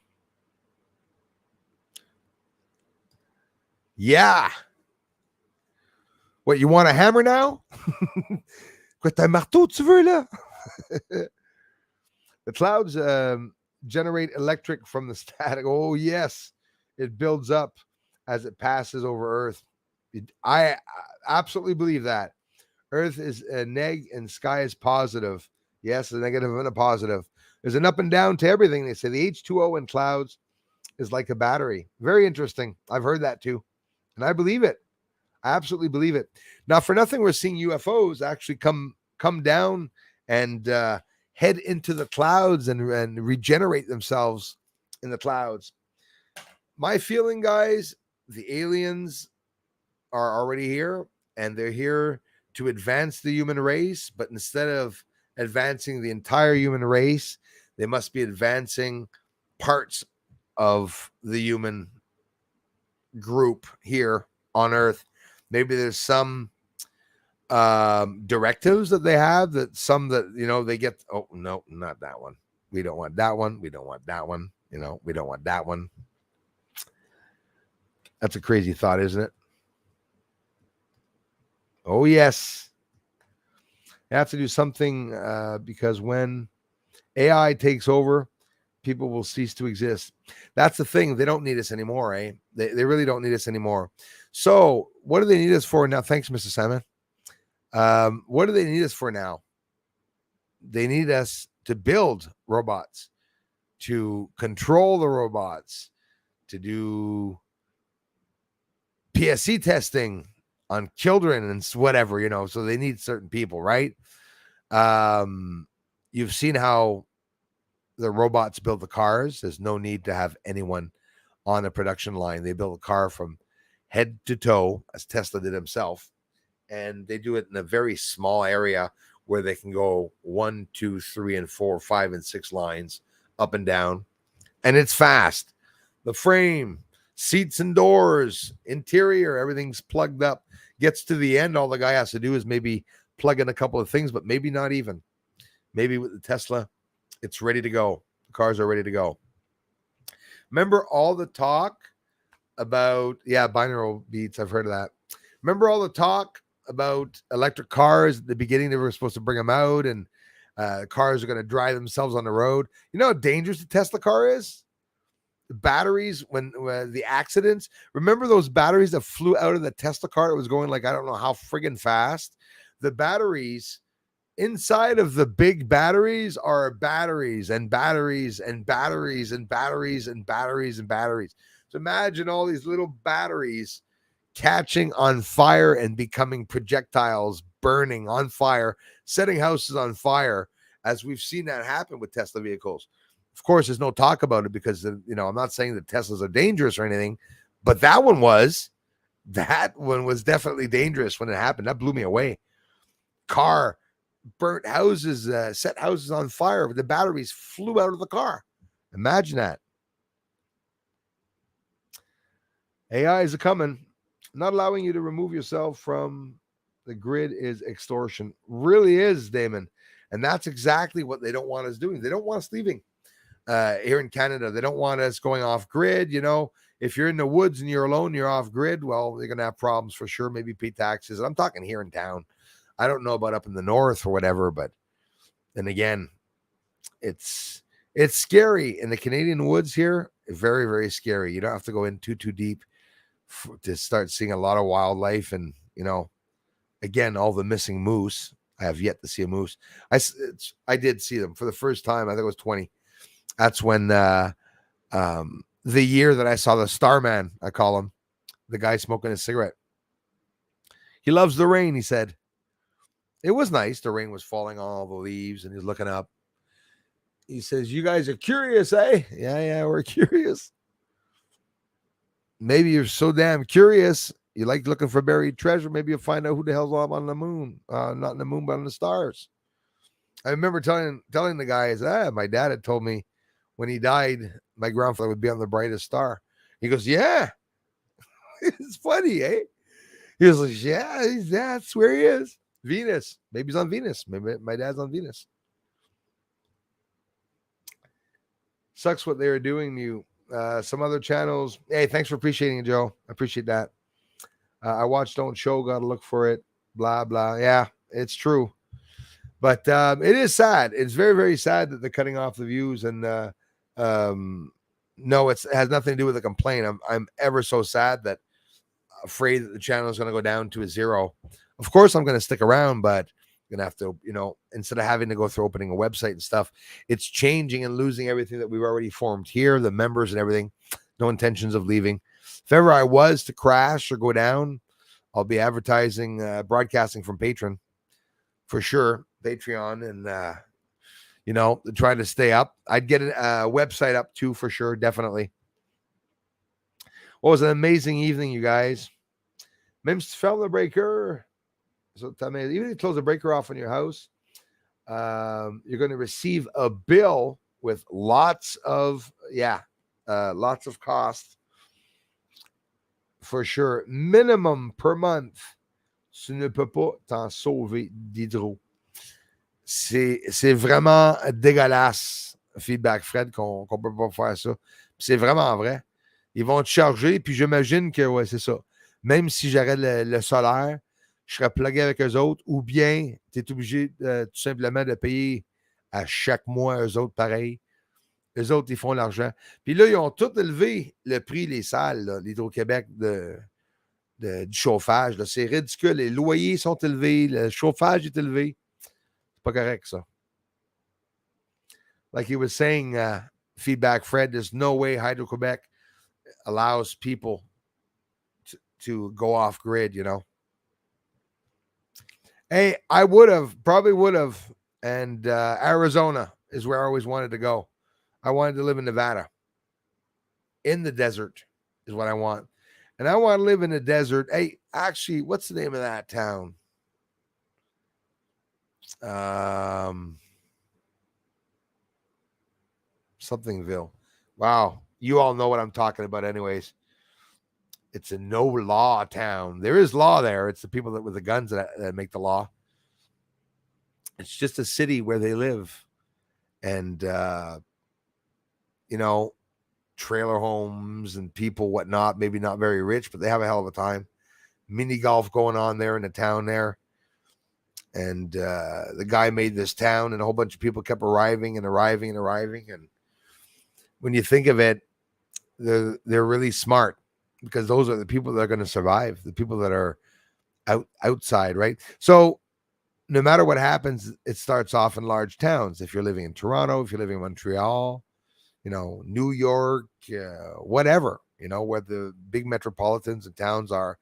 Yeah. What, you want a hammer now? Quoi, t'as un marteau tu veux là? The clouds generate electric from the static. Oh, yes. It builds up as it passes over Earth. I absolutely believe that. Earth is a neg and sky is positive. Yes, a negative and a positive. There's an up and down to everything. They say the H2O in clouds is like a battery. Very interesting. I've heard that too. And I believe it. I absolutely believe it. Now, for nothing, we're seeing UFOs actually come down and head into the clouds and regenerate themselves in the clouds. My feeling, guys, the aliens are already here, and they're here to advance the human race. But instead of advancing the entire human race, they must be advancing parts of the human group here on Earth. Maybe there's some directives that they have, that some that, they get, oh, no, not that one. We don't want that one. We don't want that one. We don't want that one. That's a crazy thought, isn't it? Oh, yes. You have to do something because when AI takes over, people will cease to exist. That's the thing. They don't need us anymore, eh? They really don't need us anymore. So what do they need us for now? Thanks, Mr. Simon. What do they need us for now? They need us to build robots, to control the robots, to do PSC testing on children and whatever, you know. So they need certain people, right? You've seen how the robots build the cars. There's no need to have anyone on a production line. They build a car from head to toe, as Tesla did himself, and they do it in a very small area where they can go 1, 2, 3, and 4, 5, and 6 lines up and down, and it's fast. The frame, seats and doors, interior, everything's plugged up. Gets to the end, all the guy has to do is maybe plug in a couple of things, but maybe not even. Maybe with the Tesla, it's ready to go. The cars are ready to go. Remember all the talk about, binaural beats, I've heard of that. Remember all the talk about electric cars at the beginning? They were supposed to bring them out, and cars are going to drive themselves on the road. You know how dangerous the Tesla car is? The batteries, when the accidents, remember those batteries that flew out of the Tesla car? It was going like, I don't know how friggin' fast. The batteries inside of the big batteries are batteries and batteries and batteries and batteries and batteries and batteries. So imagine all these little batteries catching on fire and becoming projectiles, burning on fire, setting houses on fire, as we've seen that happen with Tesla vehicles. Of course, there's no talk about it because, you know, I'm not saying that Teslas are dangerous or anything, but that one was definitely dangerous when it happened. That blew me away. Car burnt houses, set houses on fire. The batteries flew out of the car. Imagine that. AI is coming. Not allowing you to remove yourself from the grid is extortion. Really is, Damon. And that's exactly what they don't want us doing. They don't want us leaving here in Canada. They don't want us going off grid. You know, if you're in the woods and you're alone, you're off grid, well, you're going to have problems for sure. Maybe pay taxes. I'm talking here in town. I don't know about up in the north or whatever, but then again, it's scary in the Canadian woods here. Very, very scary. You don't have to go in too deep to start seeing a lot of wildlife. And, you know, again, all the missing moose. I have yet to see a moose. I did see them for the first time. I think it was 20. That's when the year that I saw the Starman, I call him, the guy smoking a cigarette. He loves the rain, he said. It was nice. The rain was falling on all the leaves, and he's looking up. He says, "You guys are curious, eh?" Yeah, we're curious. Maybe you're so damn curious. You like looking for buried treasure. Maybe you'll find out who the hell's up on the moon. Not in the moon, but on the stars. I remember telling the guys, my dad had told me when he died, my grandfather would be on the brightest star. He goes, yeah. It's funny, eh? He was like, yeah, that's where he is. Venus. Maybe he's on Venus. Maybe my dad's on Venus. Sucks what they were doing to you. Some other channels. Hey, thanks for appreciating it, Joe. I appreciate that. I watched Don't Show. Got to look for it. Blah, blah. Yeah, it's true. But it is sad. It's very, very sad that they're cutting off the views. And no, it has nothing to do with a complaint. I'm ever so sad that afraid that the channel is going to go down to a 0. Of course, I'm going to stick around, but I'm going to have to, you know, instead of having to go through opening a website and stuff, it's changing and losing everything that we've already formed here, the members and everything. No intentions of leaving. If ever I was to crash or go down, I'll be advertising, broadcasting from Patreon for sure. Patreon and, you know, trying to stay up. I'd get a website up too, for sure. Definitely. Well, it was an amazing evening, you guys. Mims fell the breaker. So even if you close the breaker off on your house, you're going to receive a bill with lots of cost for sure. Minimum per month. Tu ne peux pas t'en sauver d'hydro. C'est vraiment dégueulasse, Feedback Fred, qu'on peut pas faire ça. C'est vraiment vrai. Ils vont te charger, puis j'imagine que ouais, c'est ça. Même si j'aurais le solaire, je serais plugué avec eux autres, ou bien tu es obligé tout simplement de payer à chaque mois eux autres pareil. Eux autres, ils font l'argent. Puis là, ils ont tout élevé le prix, les salles, là, l'Hydro-Québec du chauffage. Là. C'est ridicule. Les loyers sont élevés, le chauffage est élevé. C'est pas correct, ça. Like he was saying, Feedback Fred, there's no way Hydro-Quebec allows people to go off grid, you know. Hey, I probably would have. And Arizona is where I always wanted to go. I wanted to live in Nevada. In the desert is what I want. And I want to live in the desert. Hey, actually, what's the name of that town? Somethingville. Wow. You all know what I'm talking about anyways. It's a no law town. There is law there. It's the people that with the guns that make the law. It's just a city where they live. And, you know, trailer homes and people, whatnot, maybe not very rich, but they have a hell of a time. Mini golf going on there in the town there. And the guy made this town and a whole bunch of people kept arriving. And when you think of it, they're really smart because those are the people that are going to survive, the people that are outside, right? So no matter what happens, it starts off in large towns. If you're living in Toronto, if you're living in Montreal, you know, New York, whatever, you know, where the big metropolitans and towns are,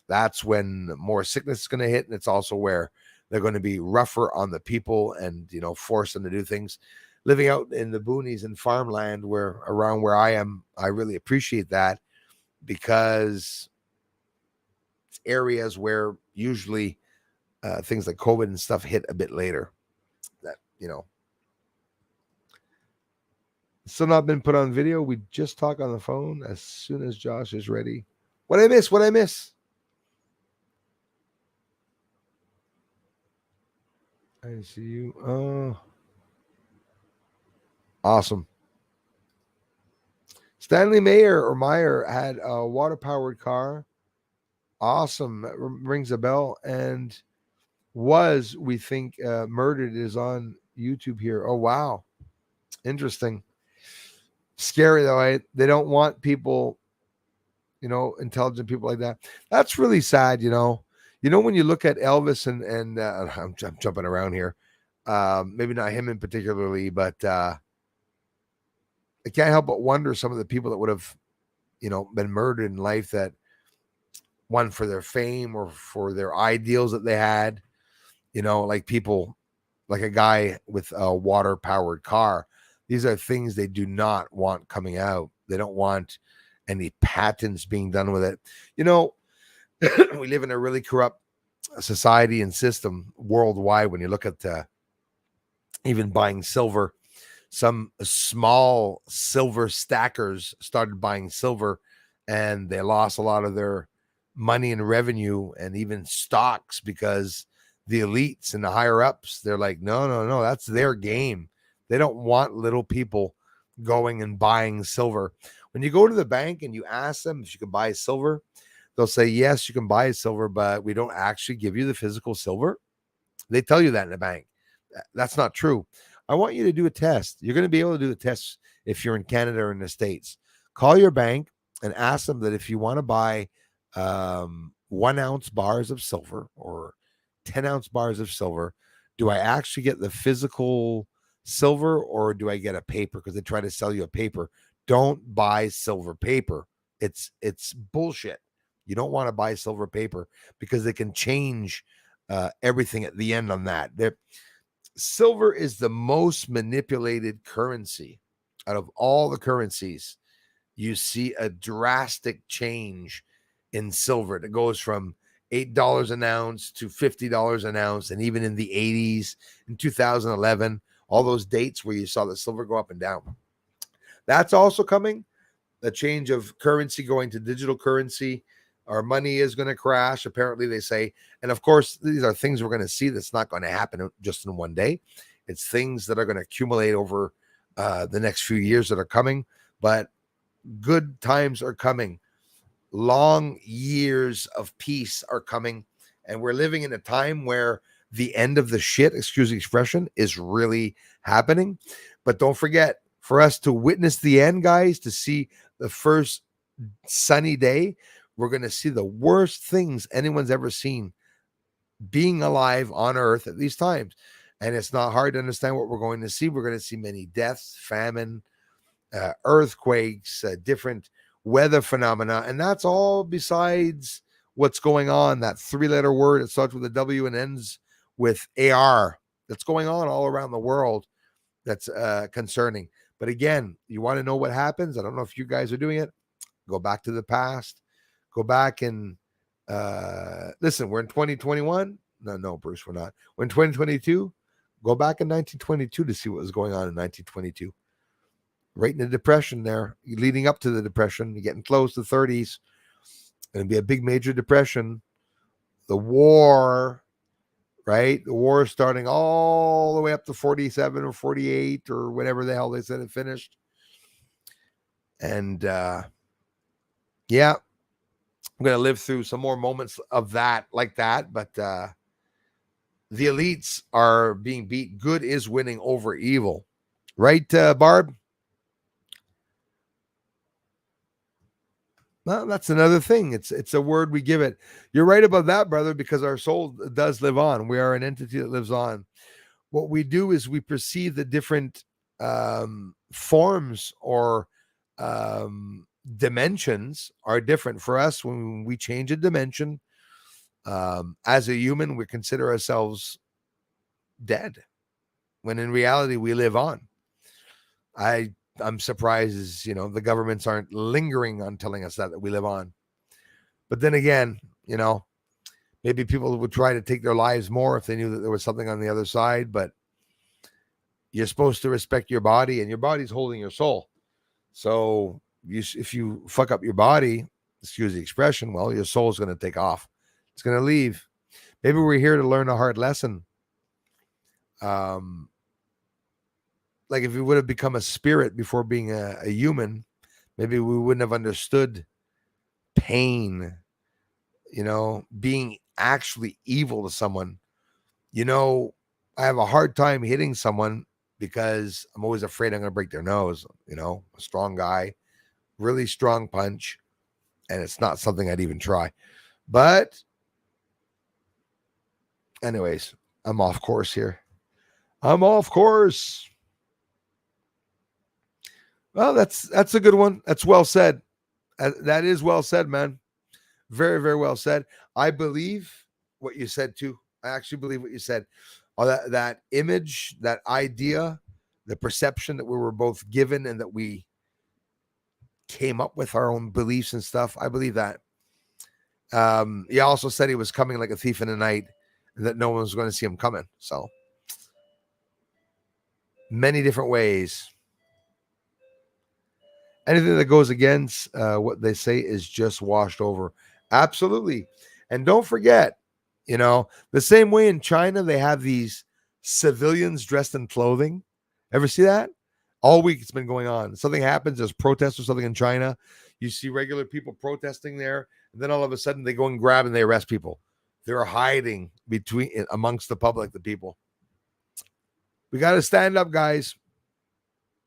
that's when more sickness is going to hit. And it's also where they're going to be rougher on the people and, you know, force them to do things. Living out in the boonies and farmland around where I am, I really appreciate that because it's areas where usually things like COVID and stuff hit a bit later. That, you know, still not been put on video. We just talk on the phone as soon as Josh is ready. What I miss? I see you. Oh, awesome. Stanley Meyer had a water-powered car. Awesome. Rings a bell. And we think, murdered is on YouTube here. Oh, wow. Interesting. Scary, though. They don't want people, you know, intelligent people like that. That's really sad, you know. You know, when you look at Elvis and I'm jumping around here. Maybe not him in particularly, but I can't help but wonder some of the people that would have, you know, been murdered in life that one for their fame or for their ideals that they had, you know, like people like a guy with a water powered car. These are things they do not want coming out. They don't want any patents being done with it. You know, we live in a really corrupt society and system worldwide. When you look at even buying silver, some small silver stackers started buying silver and they lost a lot of their money and revenue and even stocks because the elites and the higher ups, they're like, no, that's their game. They don't want little people going and buying silver. When you go to the bank and you ask them if you can buy silver, they'll say, yes, you can buy silver, but we don't actually give you the physical silver. They tell you that in the bank. That's not true. I want you to do a test. You're going to be able to do a test if you're in Canada or in the States. Call your bank and ask them that if you want to buy 1 ounce bars of silver or 10 ounce bars of silver, do I actually get the physical silver or do I get a paper? Because they try to sell you a paper. Don't buy silver paper. It's bullshit. You don't want to buy silver paper because they can change everything at the end on that. Silver is the most manipulated currency out of all the currencies. You see a drastic change in silver. It goes from $8 an ounce to $50 an ounce. And even in the 80s, in 2011, all those dates where you saw the silver go up and down. That's also coming. The change of currency going to digital currency. Our money is going to crash, apparently they say. And of course, these are things we're going to see that's not going to happen just in one day. It's things that are going to accumulate over the next few years that are coming. But good times are coming. Long years of peace are coming. And we're living in a time where the end of the shit, excuse the expression, is really happening. But don't forget, for us to witness the end, guys, to see the first sunny day, we're going to see the worst things anyone's ever seen being alive on Earth at these times. And it's not hard to understand what we're going to see. We're going to see many deaths, famine, earthquakes, different weather phenomena. And that's all besides what's going on, that three-letter word. It starts with a W and ends with AR. That's going on all around the world. That's concerning. But again, you want to know what happens? I don't know if you guys are doing it. Go back to the past. Go back and listen, we're in 2021. No, Bruce, we're not. We're in 2022. Go back in 1922 to see what was going on in 1922. Right in the Depression there, leading up to the Depression, you're getting close to 30s. Going to be a big major depression. The war, right? The war is starting all the way up to 47 or 48 or whatever the hell they said it finished. And yeah, I'm going to live through some more moments of that, like that. But the elites are being beat. Good is winning over evil. Right, Barb? Well, that's another thing. It's a word we give it. You're right about that, brother, because our soul does live on. We are an entity that lives on. What we do is we perceive the different forms or dimensions are different for us. When we change a dimension, as a human, we consider ourselves dead, when in reality we live on. I'm surprised, the governments aren't lingering on telling us that we live on. But then again, maybe people would try to take their lives more if they knew that there was something on the other side. But you're supposed to respect your body, and your body's holding your soul. So if you fuck up your body, excuse the expression, well, your soul's going to take off. It's going to leave. Maybe we're here to learn a hard lesson. Like if we would have become a spirit before being a human, maybe we wouldn't have understood pain, being actually evil to someone. I have a hard time hitting someone because I'm always afraid I'm going to break their nose, a strong guy, really strong punch, and it's not something I'd even try. But anyways, I'm off course here. I'm off course. Well, that's a good one. That's well said. That is well said, man. Very, very well said. I believe what you said too. I actually believe what you said. That image, that idea, the perception that we were both given and that we came up with our own beliefs and stuff. I believe that. He also said he was coming like a thief in the night and that no one was going to see him coming. So many different ways. Anything that goes against what they say is just washed over. Absolutely. And don't forget, the same way in China, they have these civilians dressed in clothing. Ever see that? All week it's been going on. Something happens, there's protests or something in China. You see regular people protesting there. And then all of a sudden they go and grab and they arrest people. They're hiding amongst the public, the people. We got to stand up, guys.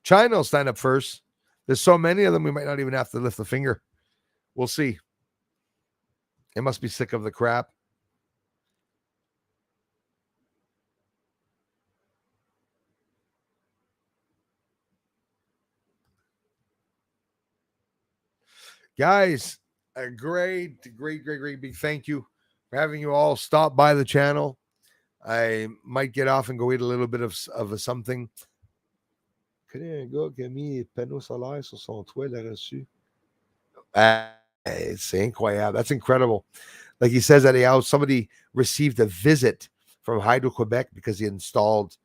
China will stand up first. There's so many of them, we might not even have to lift a finger. We'll see. They must be sick of the crap. Guys, a great big thank you for having you all stop by the channel. I might get off and go eat a little bit of something. C'est incroyable. That's incredible. Like he says that somebody received a visit from Hydro-Québec because he installed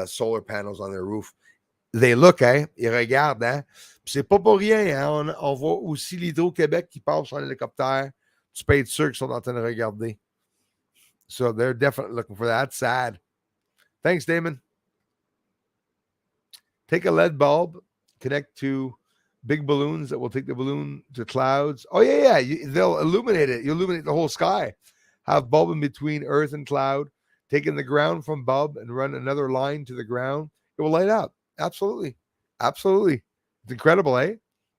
solar panels on their roof. They look, ils regardent, c'est pas pour rien, on voit aussi l'Hydro-Québec qui passe en hélicoptère. Tu peux être sûr qu'ils sont en train de regarder. So they're definitely looking for that. That's sad. Thanks, Damon. Take a LED bulb, connect to big balloons that will take the balloon to clouds. Oh, yeah. They'll illuminate it. You illuminate the whole sky. Have bulb in between Earth and cloud. Take in the ground from bulb and run another line to the ground. It will light up. Absolutely. Absolutely. It's incredible, eh?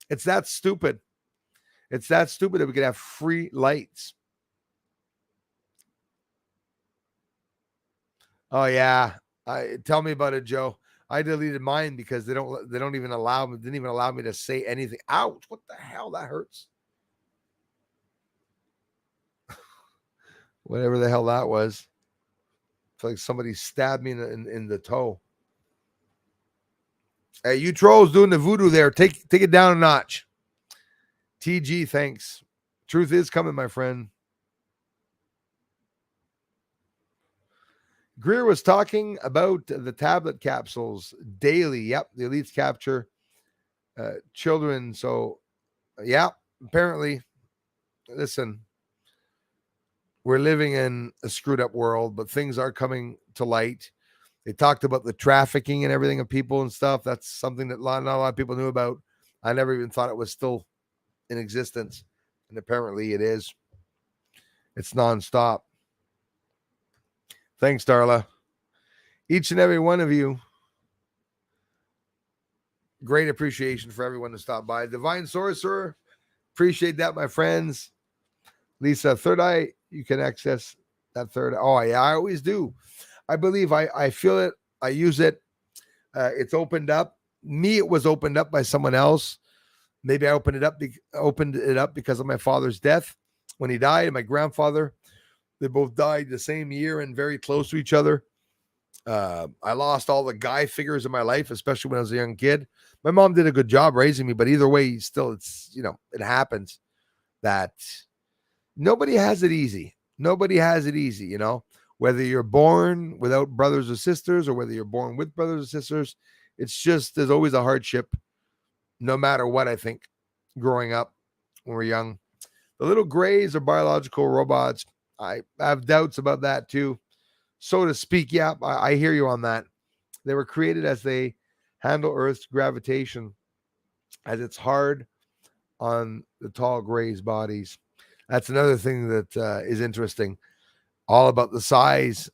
It's that stupid. It's that stupid that we could have free lights. Oh yeah. Tell me about it, Joe. I deleted mine because they don't even allow me, didn't even allow me to say anything. Ouch, what the hell? That hurts. Whatever the hell that was. It's like somebody stabbed me in the toe. Hey, you trolls doing the voodoo there. Take it down a notch. TG, thanks. Truth is coming, my friend. Greer was talking about the tablet capsules daily. Yep, the elites capture children. So, yeah, apparently, listen, we're living in a screwed up world, but things are coming to light. They talked about the trafficking and everything of people and stuff. That's something that not a lot of people knew about. I never even thought it was still in existence, and apparently it is. It's nonstop. Thanks, Darla. Each and every one of you. Great appreciation for everyone to stop by. Divine Sorcerer, appreciate that, my friends. Lisa, third eye, you can access that third. Oh, yeah, I always do. I believe I feel it. I use it. It's opened up. Me, it was opened up by someone else. Maybe I opened it up because of my father's death when he died. And my grandfather, they both died the same year and very close to each other. I lost all the guy figures in my life, especially when I was a young kid. My mom did a good job raising me, but either way, still, it happens that nobody has it easy. Nobody has it easy, whether you're born without brothers or sisters or whether you're born with brothers or sisters. It's just, there's always a hardship, no matter what, I think, growing up when we're young. The little grays are biological robots. I have doubts about that too. So to speak, yeah, I hear you on that. They were created as they handle Earth's gravitation, as it's hard on the tall grays' bodies. That's another thing that is interesting. All about the size.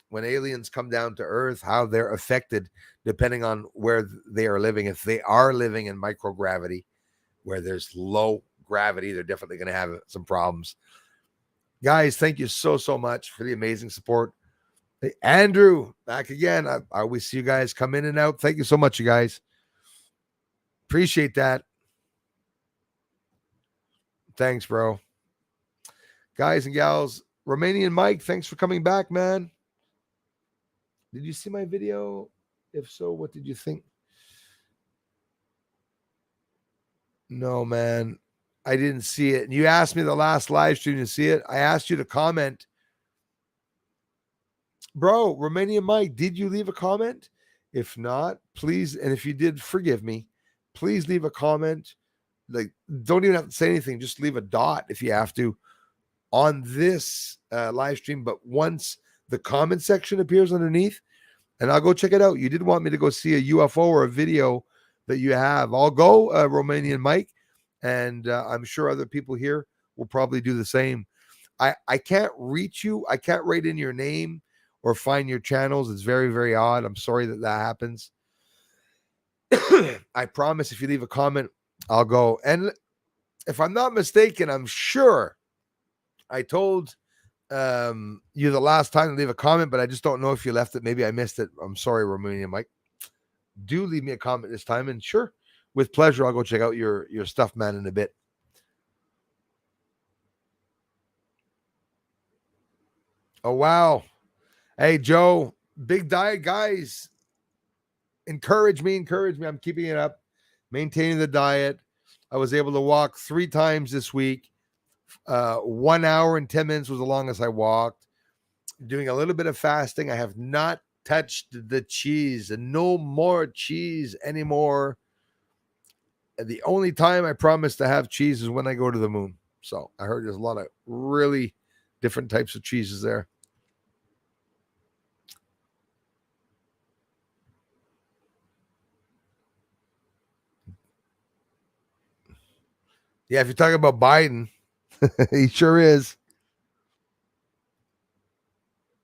When aliens come down to Earth, how they're affected depending on where they are living. If they are living in microgravity, where there's low gravity, they're definitely going to have some problems. Guys, thank you so much for the amazing support. Hey, Andrew, back again. I always see you guys come in and out. Thank you so much, you guys. Appreciate that. Thanks, bro. Guys and gals, Romanian Mike, thanks for coming back, man. Did you see my video? If so, what did you think? No, man. I didn't see it. And you asked me the last live stream to see it. I asked you to comment. Bro, Romanian Mike, did you leave a comment? If not, please, and if you did, forgive me. Please leave a comment. Like, don't even have to say anything. Just leave a dot if you have to on this live stream. But once the comment section appears underneath, and I'll go check it out. You did want me to go see a UFO or a video that you have. I'll go, Romanian Mike, and I'm sure other people here will probably do the same. I can't reach you. I can't write in your name or find your channels. It's very, very odd. I'm sorry that happens. I promise if you leave a comment, I'll go. And if I'm not mistaken, I'm sure I told you the last time to leave a comment, but I just don't know if you left it. Maybe I missed it. I'm sorry, Romanian Mike. Do leave me a comment this time, and sure, with pleasure, I'll go check out your stuff, man, in a bit. Oh, wow. Hey, Joe, big diet guys. Encourage me. I'm keeping it up, maintaining the diet. I was able to walk 3 times this week. 1 hour and 10 minutes was the longest I walked. Doing a little bit of fasting. I have not touched the cheese, and no more cheese anymore. And the only time I promise to have cheese is when I go to the moon. So I heard there's a lot of really different types of cheeses there. Yeah, if you're talking about Biden, he sure is.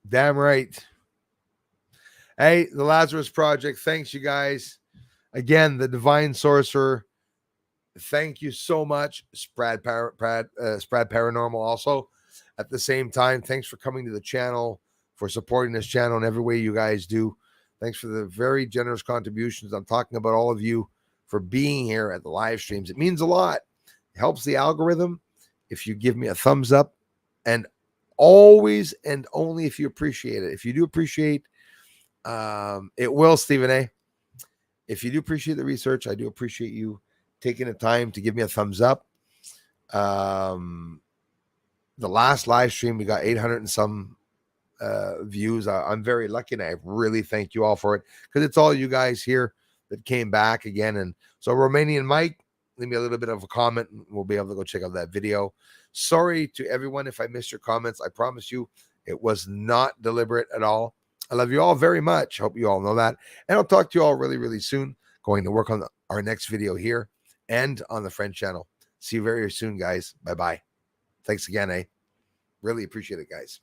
Damn right. Hey, the Lazarus Project. Thanks, you guys. Again, the Divine Sorcerer, thank you so much. Sprad Paranormal also. At the same time, thanks for coming to the channel, for supporting this channel in every way you guys do. Thanks for the very generous contributions. I'm talking about all of you for being here at the live streams. It means a lot. It helps the algorithm if you give me a thumbs up, and always and only if you appreciate it. If you do appreciate it, will, Stephen A. If you do appreciate the research, I do appreciate you taking the time to give me a thumbs up. The last live stream, we got 800 and some views. I'm very lucky, and I really thank you all for it, because it's all you guys here that came back again. And so, Romanian Mike, leave me a little bit of a comment, and we'll be able to go check out that video. Sorry to everyone if I missed your comments. I promise you it was not deliberate at all. I love you all very much. Hope you all know that. And I'll talk to you all really, really soon. Going to work on our next video here and on the Friend channel. See you very soon, guys. Bye-bye. Thanks again, eh? Really appreciate it, guys.